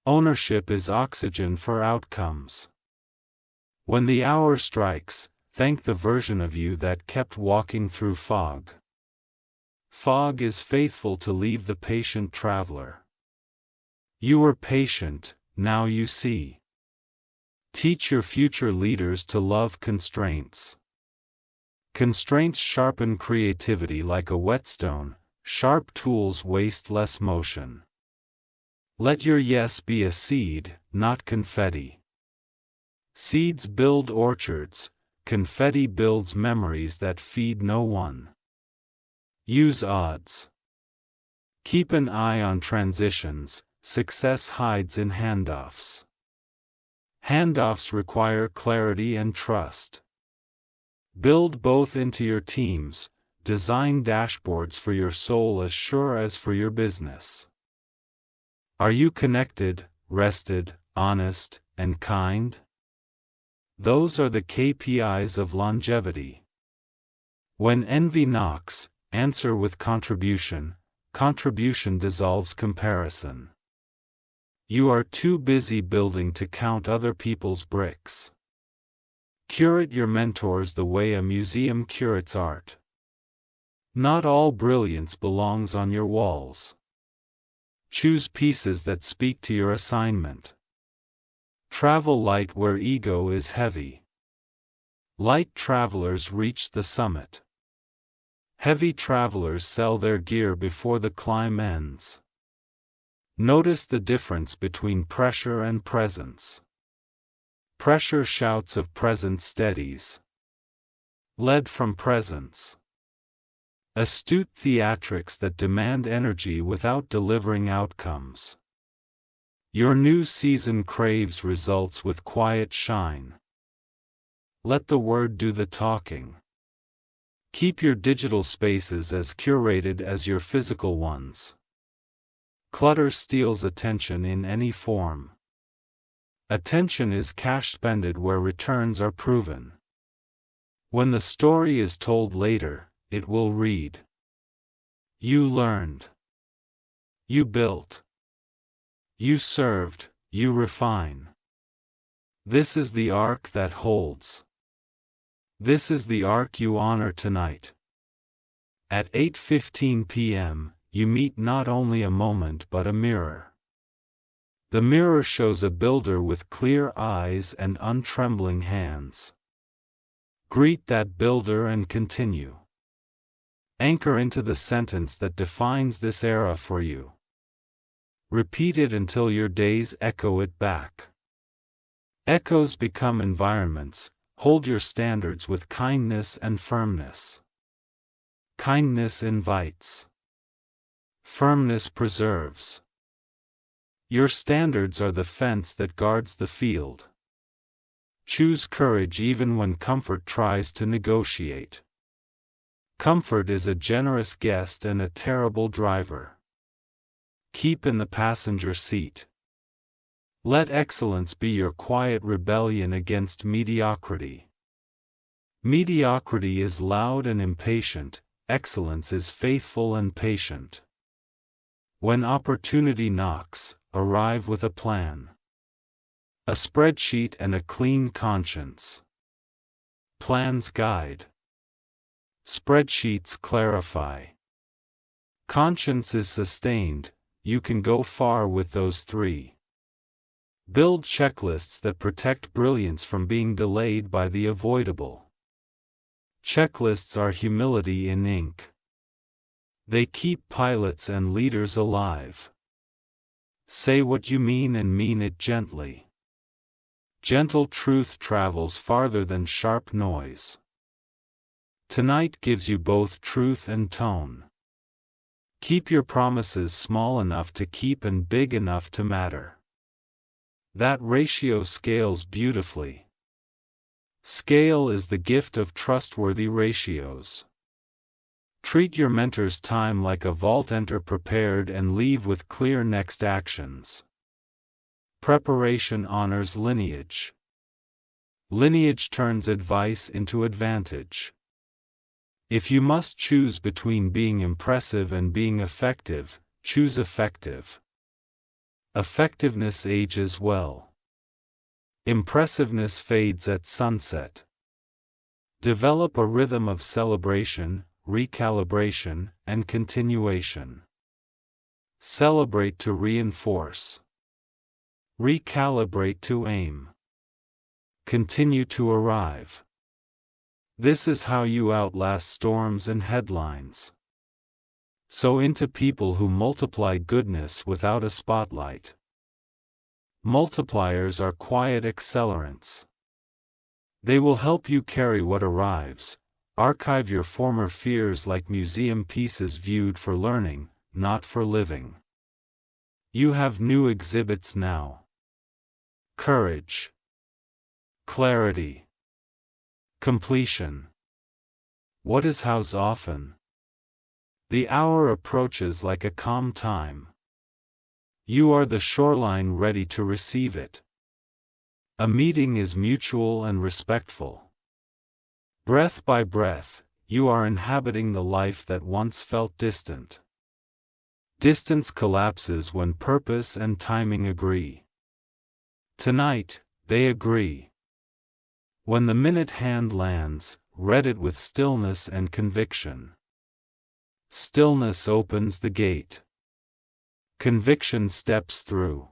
Ownership is oxygen for outcomes. When the hour strikes, thank the version of you that kept walking through fog. Fog is faithful to leave the patient traveler. You were patient, now you see. Teach your future leaders to love constraints. Constraints sharpen creativity like a whetstone. Sharp tools waste less motion. Let your yes be a seed, not confetti. Seeds build orchards. Confetti builds memories that feed no one. Use odds. Keep an eye on transitions. Success hides in handoffs. Handoffs require clarity and trust. Build both into your teams. Design dashboards for your soul as sure as for your business. Are you connected, rested, honest, and kind? Those are the KPIs of longevity. When envy knocks, answer with contribution. Contribution dissolves comparison. You are too busy building to count other people's bricks. Curate your mentors the way a museum curates art. Not all brilliance belongs on your walls. Choose pieces that speak to your assignment. Travel light where ego is heavy. Light travelers reach the summit. Heavy travelers sell their gear before the climb ends. Notice the difference between pressure and presence. Pressure shouts of presence steadies. Led from presence. Astute theatrics that demand energy without delivering outcomes. Your new season craves results with quiet shine. Let the word do the talking. Keep your digital spaces as curated as your physical ones. Clutter steals attention in any form. Attention is cash spended where returns are proven. When the story is told later, it will read. You learned. You built. You served, you refine. This is the arc that holds. This is the arc you honor tonight. At 8:15 p.m., you meet not only a moment but a mirror. The mirror shows a builder with clear eyes and untrembling hands. Greet that builder and continue. Anchor into the sentence that defines this era for you. Repeat it until your days echo it back. Echoes become environments. Hold your standards with kindness and firmness. Kindness invites. Firmness preserves. Your standards are the fence that guards the field. Choose courage even when comfort tries to negotiate. Comfort is a generous guest and a terrible driver. Keep in the passenger seat. Let excellence be your quiet rebellion against mediocrity. Mediocrity is loud and impatient, excellence is faithful and patient. When opportunity knocks, arrive with a plan. A spreadsheet and a clean conscience. Plans guide. Spreadsheets clarify. Conscience is sustained, you can go far with those three. Build checklists that protect brilliance from being delayed by the avoidable. Checklists are humility in ink. They keep pilots and leaders alive. Say what you mean and mean it gently. Gentle truth travels farther than sharp noise. Tonight gives you both truth and tone. Keep your promises small enough to keep and big enough to matter. That ratio scales beautifully. Scale is the gift of trustworthy ratios. Treat your mentor's time like a vault. Enter prepared and leave with clear next actions. Preparation honors lineage. Lineage turns advice into advantage. If you must choose between being impressive and being effective, choose effective. Effectiveness ages well. Impressiveness fades at sunset. Develop a rhythm of celebration, recalibration, and continuation. Celebrate to reinforce. Recalibrate to aim. Continue to arrive. This is how you outlast storms and headlines. So into people who multiply goodness without a spotlight. Multipliers are quiet accelerants. They will help you carry what arrives. Archive your former fears like museum pieces viewed for learning, not for living. You have new exhibits now. Courage. Clarity. Completion. What is house often? The hour approaches like a calm time. You are the shoreline ready to receive it. A meeting is mutual and respectful. Breath by breath, you are inhabiting the life that once felt distant. Distance collapses when purpose and timing agree. Tonight, they agree. When the minute hand lands, read it with stillness and conviction. Stillness opens the gate. Conviction steps through.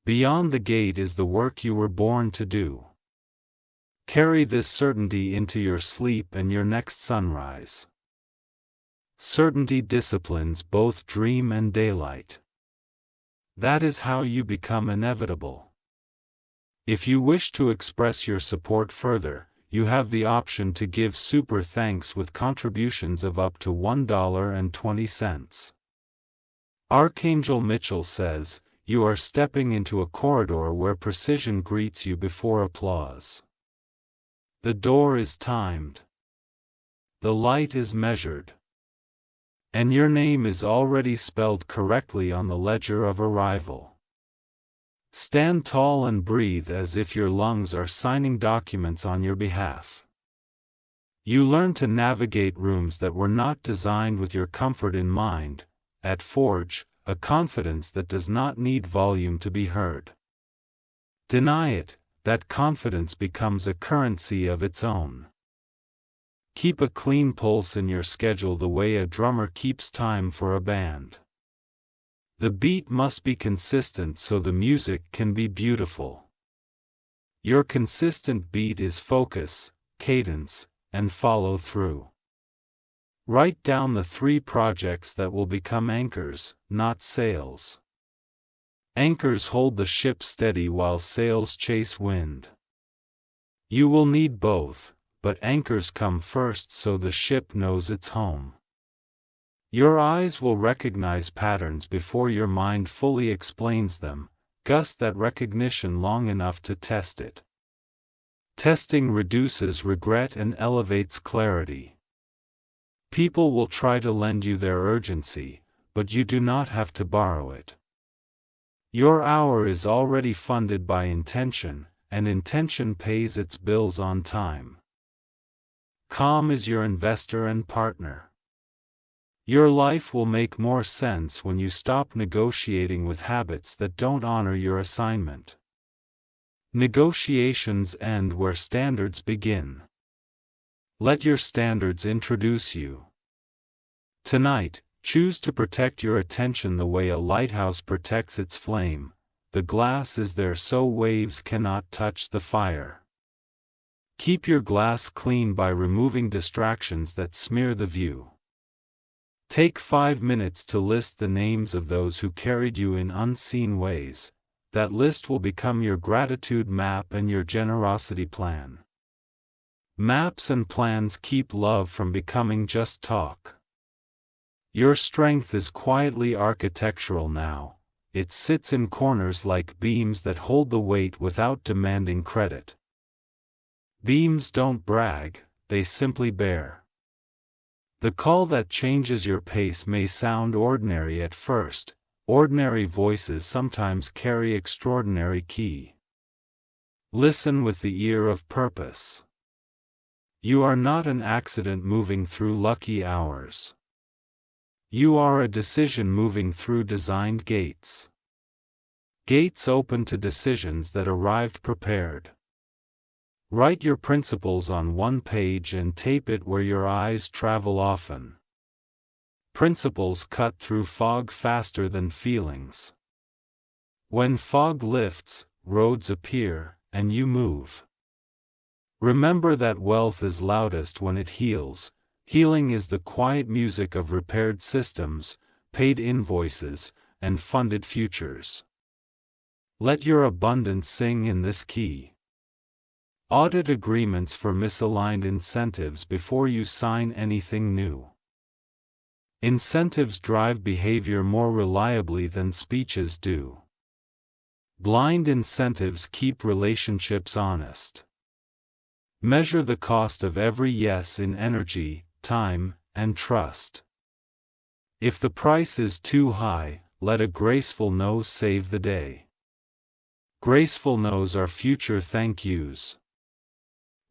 Beyond the gate is the work you were born to do. Carry this certainty into your sleep and your next sunrise. Certainty disciplines both dream and daylight. That is how you become inevitable. If you wish to express your support further, you have the option to give super thanks with contributions of up to $1.20. Archangel Mitchell says, "You are stepping into a corridor where precision greets you before applause. The door is timed. The light is measured. And your name is already spelled correctly on the ledger of arrival. Stand tall and breathe as if your lungs are signing documents on your behalf. You learn to navigate rooms that were not designed with your comfort in mind, at Forge, a confidence that does not need volume to be heard. Deny it, that confidence becomes a currency of its own. Keep a clean pulse in your schedule the way a drummer keeps time for a band. The beat must be consistent so the music can be beautiful. Your consistent beat is focus, cadence, and follow through. Write down the 3 projects that will become anchors, not sails. Anchors hold the ship steady while sails chase wind. You will need both, but anchors come first so the ship knows its home. Your eyes will recognize patterns before your mind fully explains them. Gust that recognition long enough to test it. Testing reduces regret and elevates clarity. People will try to lend you their urgency, but you do not have to borrow it. Your hour is already funded by intention, and intention pays its bills on time. Calm is your investor and partner. Your life will make more sense when you stop negotiating with habits that don't honor your assignment. Negotiations end where standards begin. Let your standards introduce you. Tonight, choose to protect your attention the way a lighthouse protects its flame. The glass is there so waves cannot touch the fire. Keep your glass clean by removing distractions that smear the view. Take 5 minutes to list the names of those who carried you in unseen ways. That list will become your gratitude map and your generosity plan. Maps and plans keep love from becoming just talk. Your strength is quietly architectural now. It sits in corners like beams that hold the weight without demanding credit. Beams don't brag, they simply bear. The call that changes your pace may sound ordinary at first. Ordinary voices sometimes carry extraordinary key. Listen with the ear of purpose. You are not an accident moving through lucky hours. You are a decision moving through designed gates. Gates open to decisions that arrived prepared. Write your principles on one page and tape it where your eyes travel often. Principles cut through fog faster than feelings. When fog lifts, roads appear, and you move. Remember that wealth is loudest when it heals. Healing is the quiet music of repaired systems, paid invoices, and funded futures. Let your abundance sing in this key. Audit agreements for misaligned incentives before you sign anything new. Incentives drive behavior more reliably than speeches do. Blind incentives keep relationships honest. Measure the cost of every yes in energy, time, and trust. If the price is too high, let a graceful no save the day. Graceful no's are future thank yous.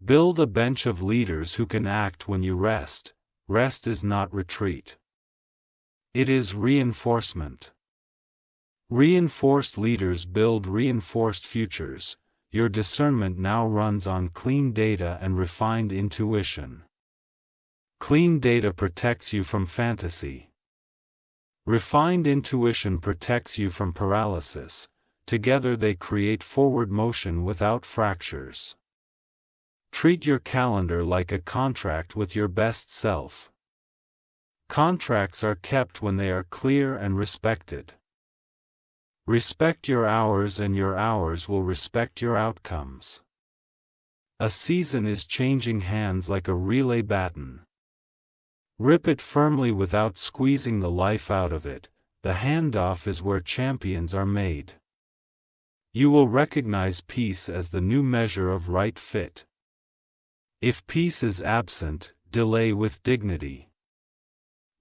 Build a bench of leaders who can act when you rest. Rest is not retreat. It is reinforcement. Reinforced leaders build reinforced futures. Your discernment now runs on clean data and refined intuition. Clean data protects you from fantasy. Refined intuition protects you from paralysis. Together they create forward motion without fractures. Treat your calendar like a contract with your best self. Contracts are kept when they are clear and respected. Respect your hours and your hours will respect your outcomes. A season is changing hands like a relay baton. Rip it firmly without squeezing the life out of it. The handoff is where champions are made. You will recognize peace as the new measure of right fit. If peace is absent, delay with dignity.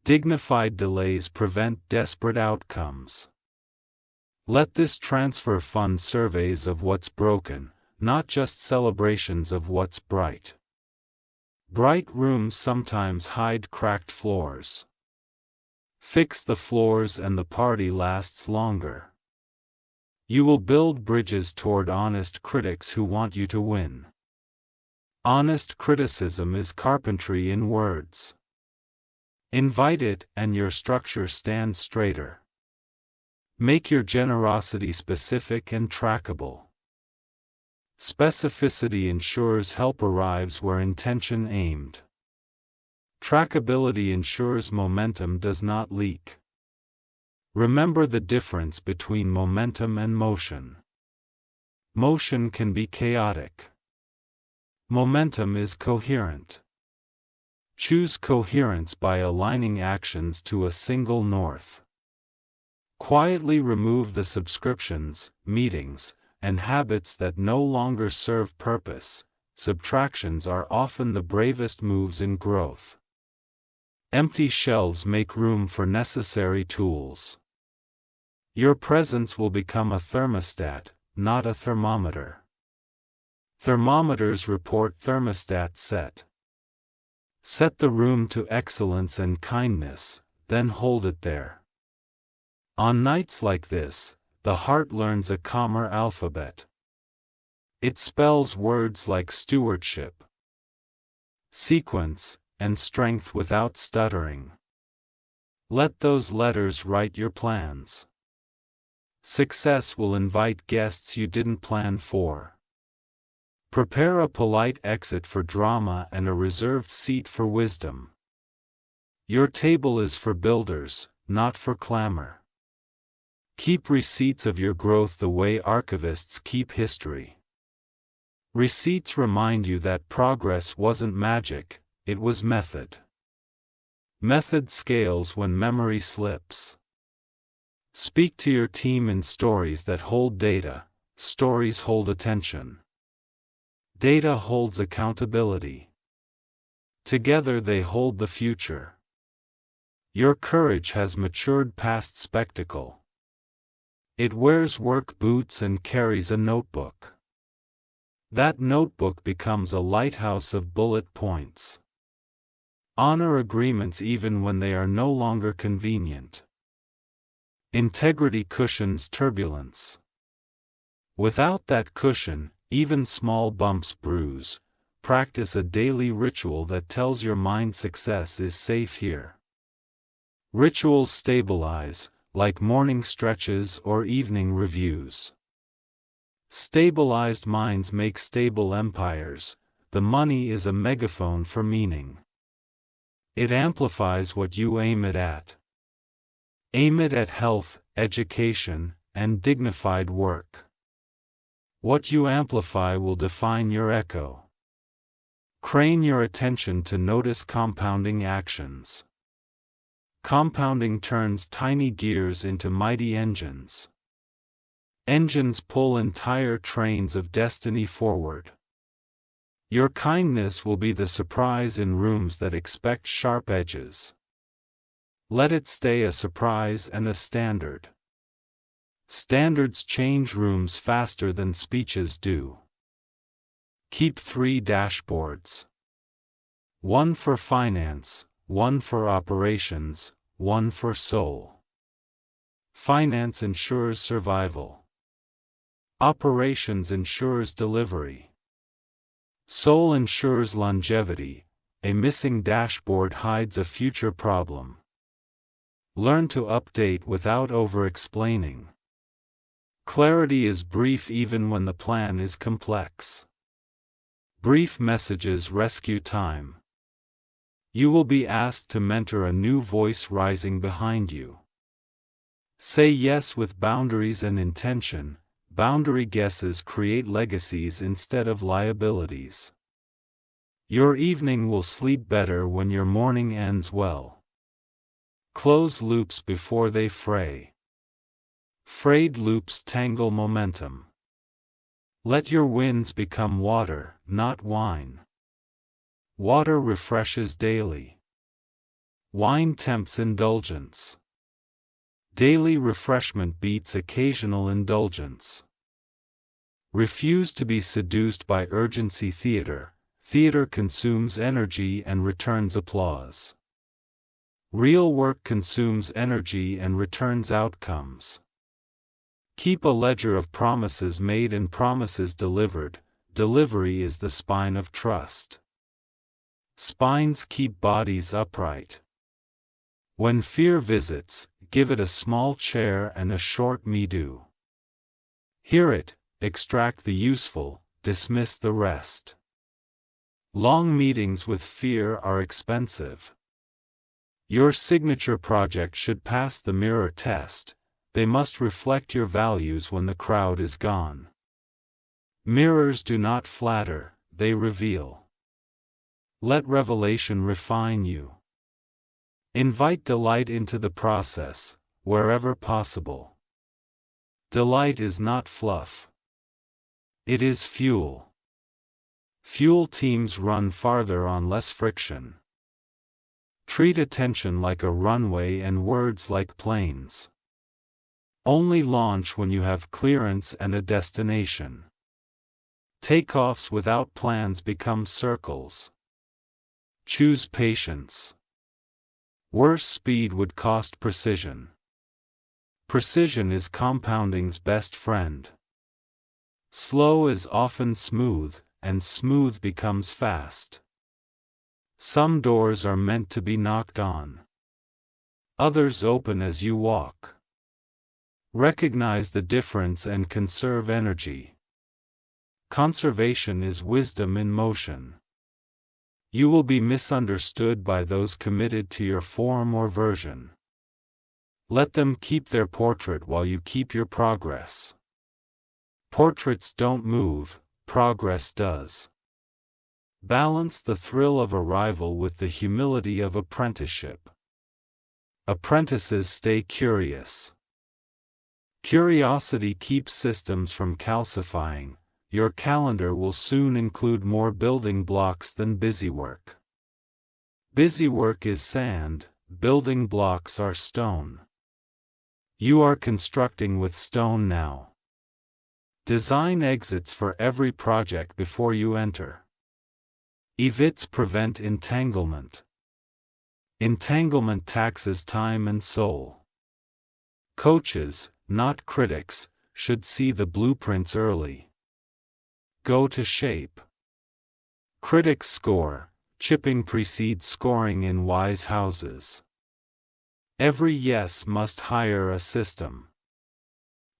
Dignified delays prevent desperate outcomes. Let this transfer fund surveys of what's broken, not just celebrations of what's bright. Bright rooms sometimes hide cracked floors. Fix the floors and the party lasts longer. You will build bridges toward honest critics who want you to win. Honest criticism is carpentry in words. Invite it, and your structure stands straighter. Make your generosity specific and trackable. Specificity ensures help arrives where intention aimed. Trackability ensures momentum does not leak. Remember the difference between momentum and motion. Motion can be chaotic. Momentum is coherent. Choose coherence by aligning actions to a single north. Quietly remove the subscriptions, meetings, and habits that no longer serve purpose. Subtractions are often the bravest moves in growth. Empty shelves make room for necessary tools. Your presence will become a thermostat, not a thermometer. Thermometers report thermostat set. Set the room to excellence and kindness, then hold it there. On nights like this, the heart learns a calmer alphabet. It spells words like stewardship, sequence, and strength without stuttering. Let those letters write your plans. Success will invite guests you didn't plan for. Prepare a polite exit for drama and a reserved seat for wisdom. Your table is for builders, not for clamor. Keep receipts of your growth the way archivists keep history. Receipts remind you that progress wasn't magic, it was method. Method scales when memory slips. Speak to your team in stories that hold data. Stories hold attention. Data holds accountability. Together they hold the future. Your courage has matured past spectacle. It wears work boots and carries a notebook. That notebook becomes a lighthouse of bullet points. Honor agreements even when they are no longer convenient. Integrity cushions turbulence. Without that cushion, even small bumps bruise. Practice a daily ritual that tells your mind success is safe here. Rituals stabilize, like morning stretches or evening reviews. Stabilized minds make stable empires. The money is a megaphone for meaning. It amplifies what you aim it at. Aim it at health, education, and dignified work. What you amplify will define your echo. Crane your attention to notice compounding actions. Compounding turns tiny gears into mighty engines. Engines pull entire trains of destiny forward. Your kindness will be the surprise in rooms that expect sharp edges. Let it stay a surprise and a standard. Standards change rooms faster than speeches do. Keep 3 dashboards. One for finance, one for operations, one for soul. Finance ensures survival. Operations ensures delivery. Soul ensures longevity. A missing dashboard hides a future problem. Learn to update without over-explaining. Clarity is brief even when the plan is complex. Brief messages rescue time. You will be asked to mentor a new voice rising behind you. Say yes with boundaries and intention. boundary guesses create legacies instead of liabilities. Your evening will sleep better when your morning ends well. Close loops before they fray. Frayed loops tangle momentum. Let your winds become water, not wine. Water refreshes daily. Wine tempts indulgence. Daily refreshment beats occasional indulgence. Refuse to be seduced by urgency theater. Theater consumes energy and returns applause. Real work consumes energy and returns outcomes. Keep a ledger of promises made and promises delivered. Delivery is the spine of trust. Spines keep bodies upright. When fear visits, give it a small chair and a short me-do. Hear it, extract the useful, dismiss the rest. Long meetings with fear are expensive. Your signature project should pass the mirror test. They must reflect your values when the crowd is gone. Mirrors do not flatter, they reveal. Let revelation refine you. Invite delight into the process, wherever possible. Delight is not fluff. It is fuel. Fuel teams run farther on less friction. Treat attention like a runway and words like planes. Only launch when you have clearance and a destination. Takeoffs without plans become circles. Choose patience. Worse speed would cost precision. Precision is compounding's best friend. Slow is often smooth, and smooth becomes fast. Some doors are meant to be knocked on. Others open as you walk. Recognize the difference and conserve energy. Conservation is wisdom in motion. You will be misunderstood by those committed to your form or version. Let them keep their portrait while you keep your progress. Portraits don't move, progress does. Balance the thrill of arrival with the humility of apprenticeship. Apprentices stay curious. Curiosity keeps systems from calcifying. Your calendar will soon include more building blocks than busy work. Busy work is sand, building blocks are stone. You are constructing with stone now. Design exits for every project before you enter. Evits prevent entanglement. Entanglement taxes time and soul. Coaches, not critics, should see the blueprints early. Go to shape. Critics score, chipping precedes scoring in wise houses. Every yes must hire a system.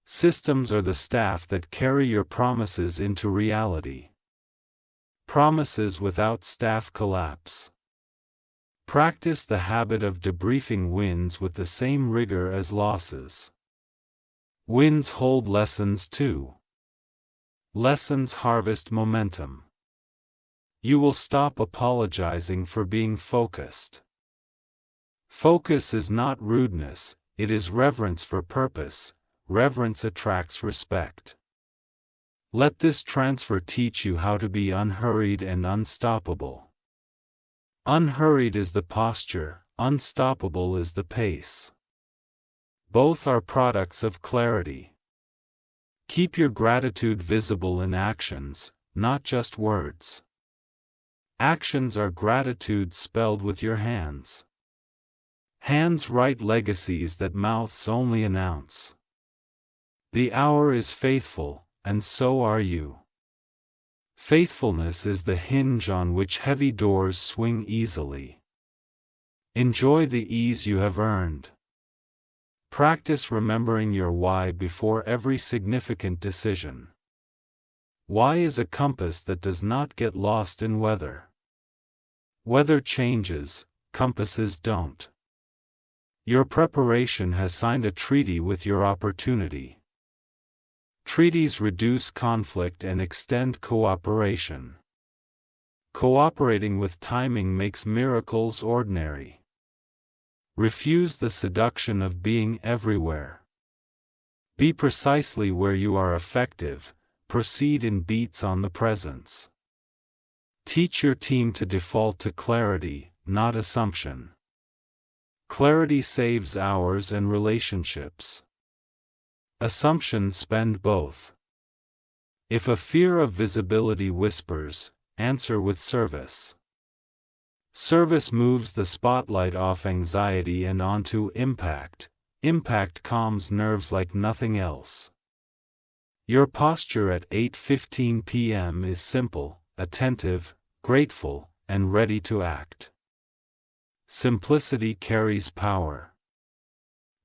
Systems are the staff that carry your promises into reality. Promises without staff collapse. Practice the habit of debriefing wins with the same rigor as losses. Wins hold lessons too. Lessons harvest momentum. You will stop apologizing for being focused. Focus is not rudeness, it is reverence for purpose. Reverence attracts respect. Let this transfer teach you how to be unhurried and unstoppable. Unhurried is the posture, unstoppable is the pace. Both are products of clarity. Keep your gratitude visible in actions, not just words. Actions are gratitude spelled with your hands. Hands write legacies that mouths only announce. The hour is faithful, and so are you. Faithfulness is the hinge on which heavy doors swing easily. Enjoy the ease you have earned. Practice remembering your why before every significant decision. Why is a compass that does not get lost in weather. Weather changes, compasses don't. Your preparation has signed a treaty with your opportunity. Treaties reduce conflict and extend cooperation. Cooperating with timing makes miracles ordinary. Refuse the seduction of being everywhere. Be precisely where you are effective, proceed in beats on the presence. Teach your team to default to clarity, not assumption. Clarity saves hours and relationships. Assumptions spend both. If a fear of visibility whispers, answer with service. Service moves the spotlight off anxiety and onto impact. Impact calms nerves like nothing else. Your posture at 8:15 p.m. is simple, attentive, grateful, and ready to act. Simplicity carries power.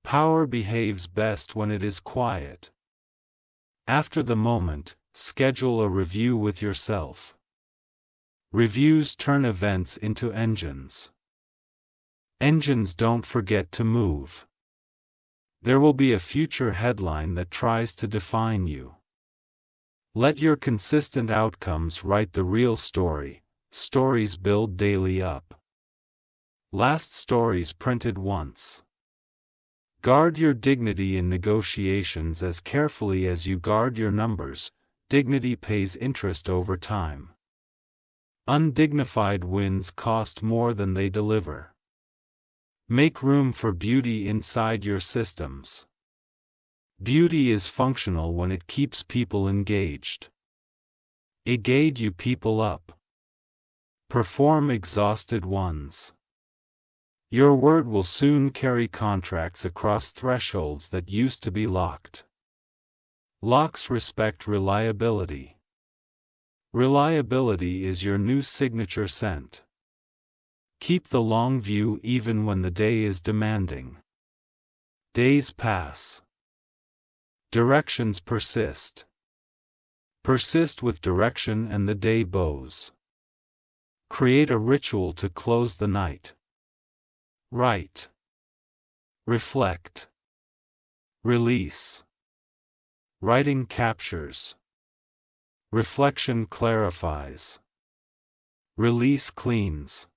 Power behaves best when it is quiet. After the moment, schedule a review with yourself. Reviews turn events into engines. Engines don't forget to move. There will be a future headline that tries to define you. Let your consistent outcomes write the real story. Stories build daily up. Last stories printed once. Guard your dignity in negotiations as carefully as you guard your numbers. Dignity pays interest over time. Undignified wins cost more than they deliver. Make room for beauty inside your systems. Beauty is functional when it keeps people engaged. Engage you people up. Perform exhausted ones. Your word will soon carry contracts across thresholds that used to be locked. Locks respect reliability. Reliability is your new signature scent. Keep the long view even when the day is demanding. Days pass. Directions persist. Persist with direction and the day bows. Create a ritual to close the night. Write. Reflect. Release. Writing captures. Reflection clarifies. Release cleans.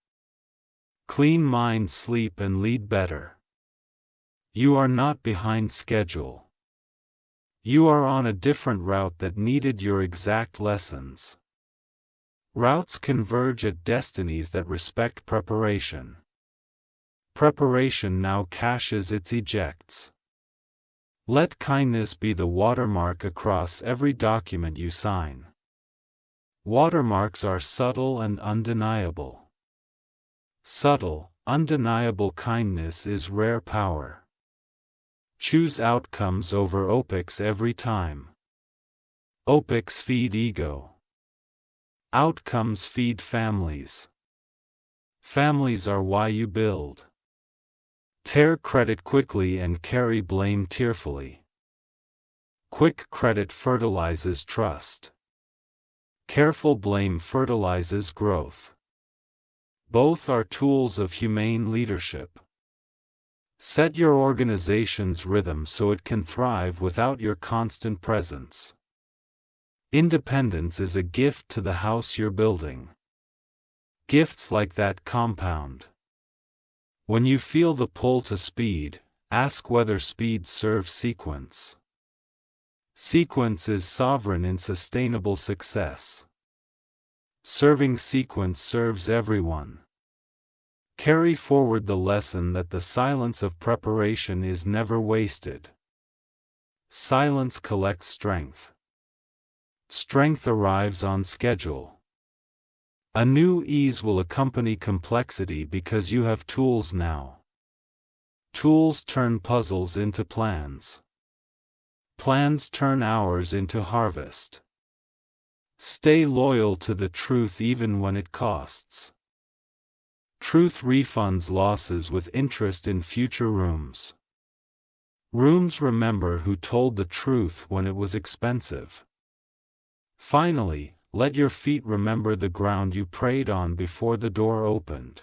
Clean minds sleep and lead better. You are not behind schedule. You are on a different route that needed your exact lessons. Routes converge at destinies that respect preparation. Preparation now caches its ejects. Let kindness be the watermark across every document you sign. Watermarks are subtle and undeniable. Subtle, undeniable kindness is rare power. Choose outcomes over opics every time. Opics feed ego. Outcomes feed families. Families are why you build. Tear credit quickly and carry blame tearfully. Quick credit fertilizes trust. Careful blame fertilizes growth. Both are tools of humane leadership. Set your organization's rhythm so it can thrive without your constant presence. Independence is a gift to the house you're building. Gifts like that compound. When you feel the pull to speed, ask whether speed serves sequence. Sequence is sovereign in sustainable success. Serving sequence serves everyone. Carry forward the lesson that the silence of preparation is never wasted. Silence collects strength. Strength arrives on schedule. A new ease will accompany complexity because you have tools now. Tools turn puzzles into plans. Plans turn hours into harvest. Stay loyal to the truth even when it costs. Truth refunds losses with interest in future rooms. Rooms remember who told the truth when it was expensive. Finally, let your feet remember the ground you prayed on before the door opened.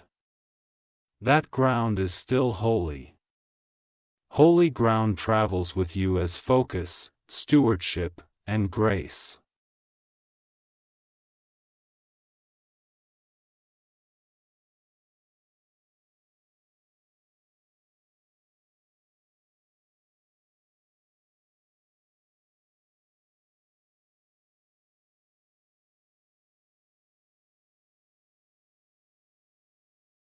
That ground is still holy. Holy ground travels with you as focus, stewardship, and grace.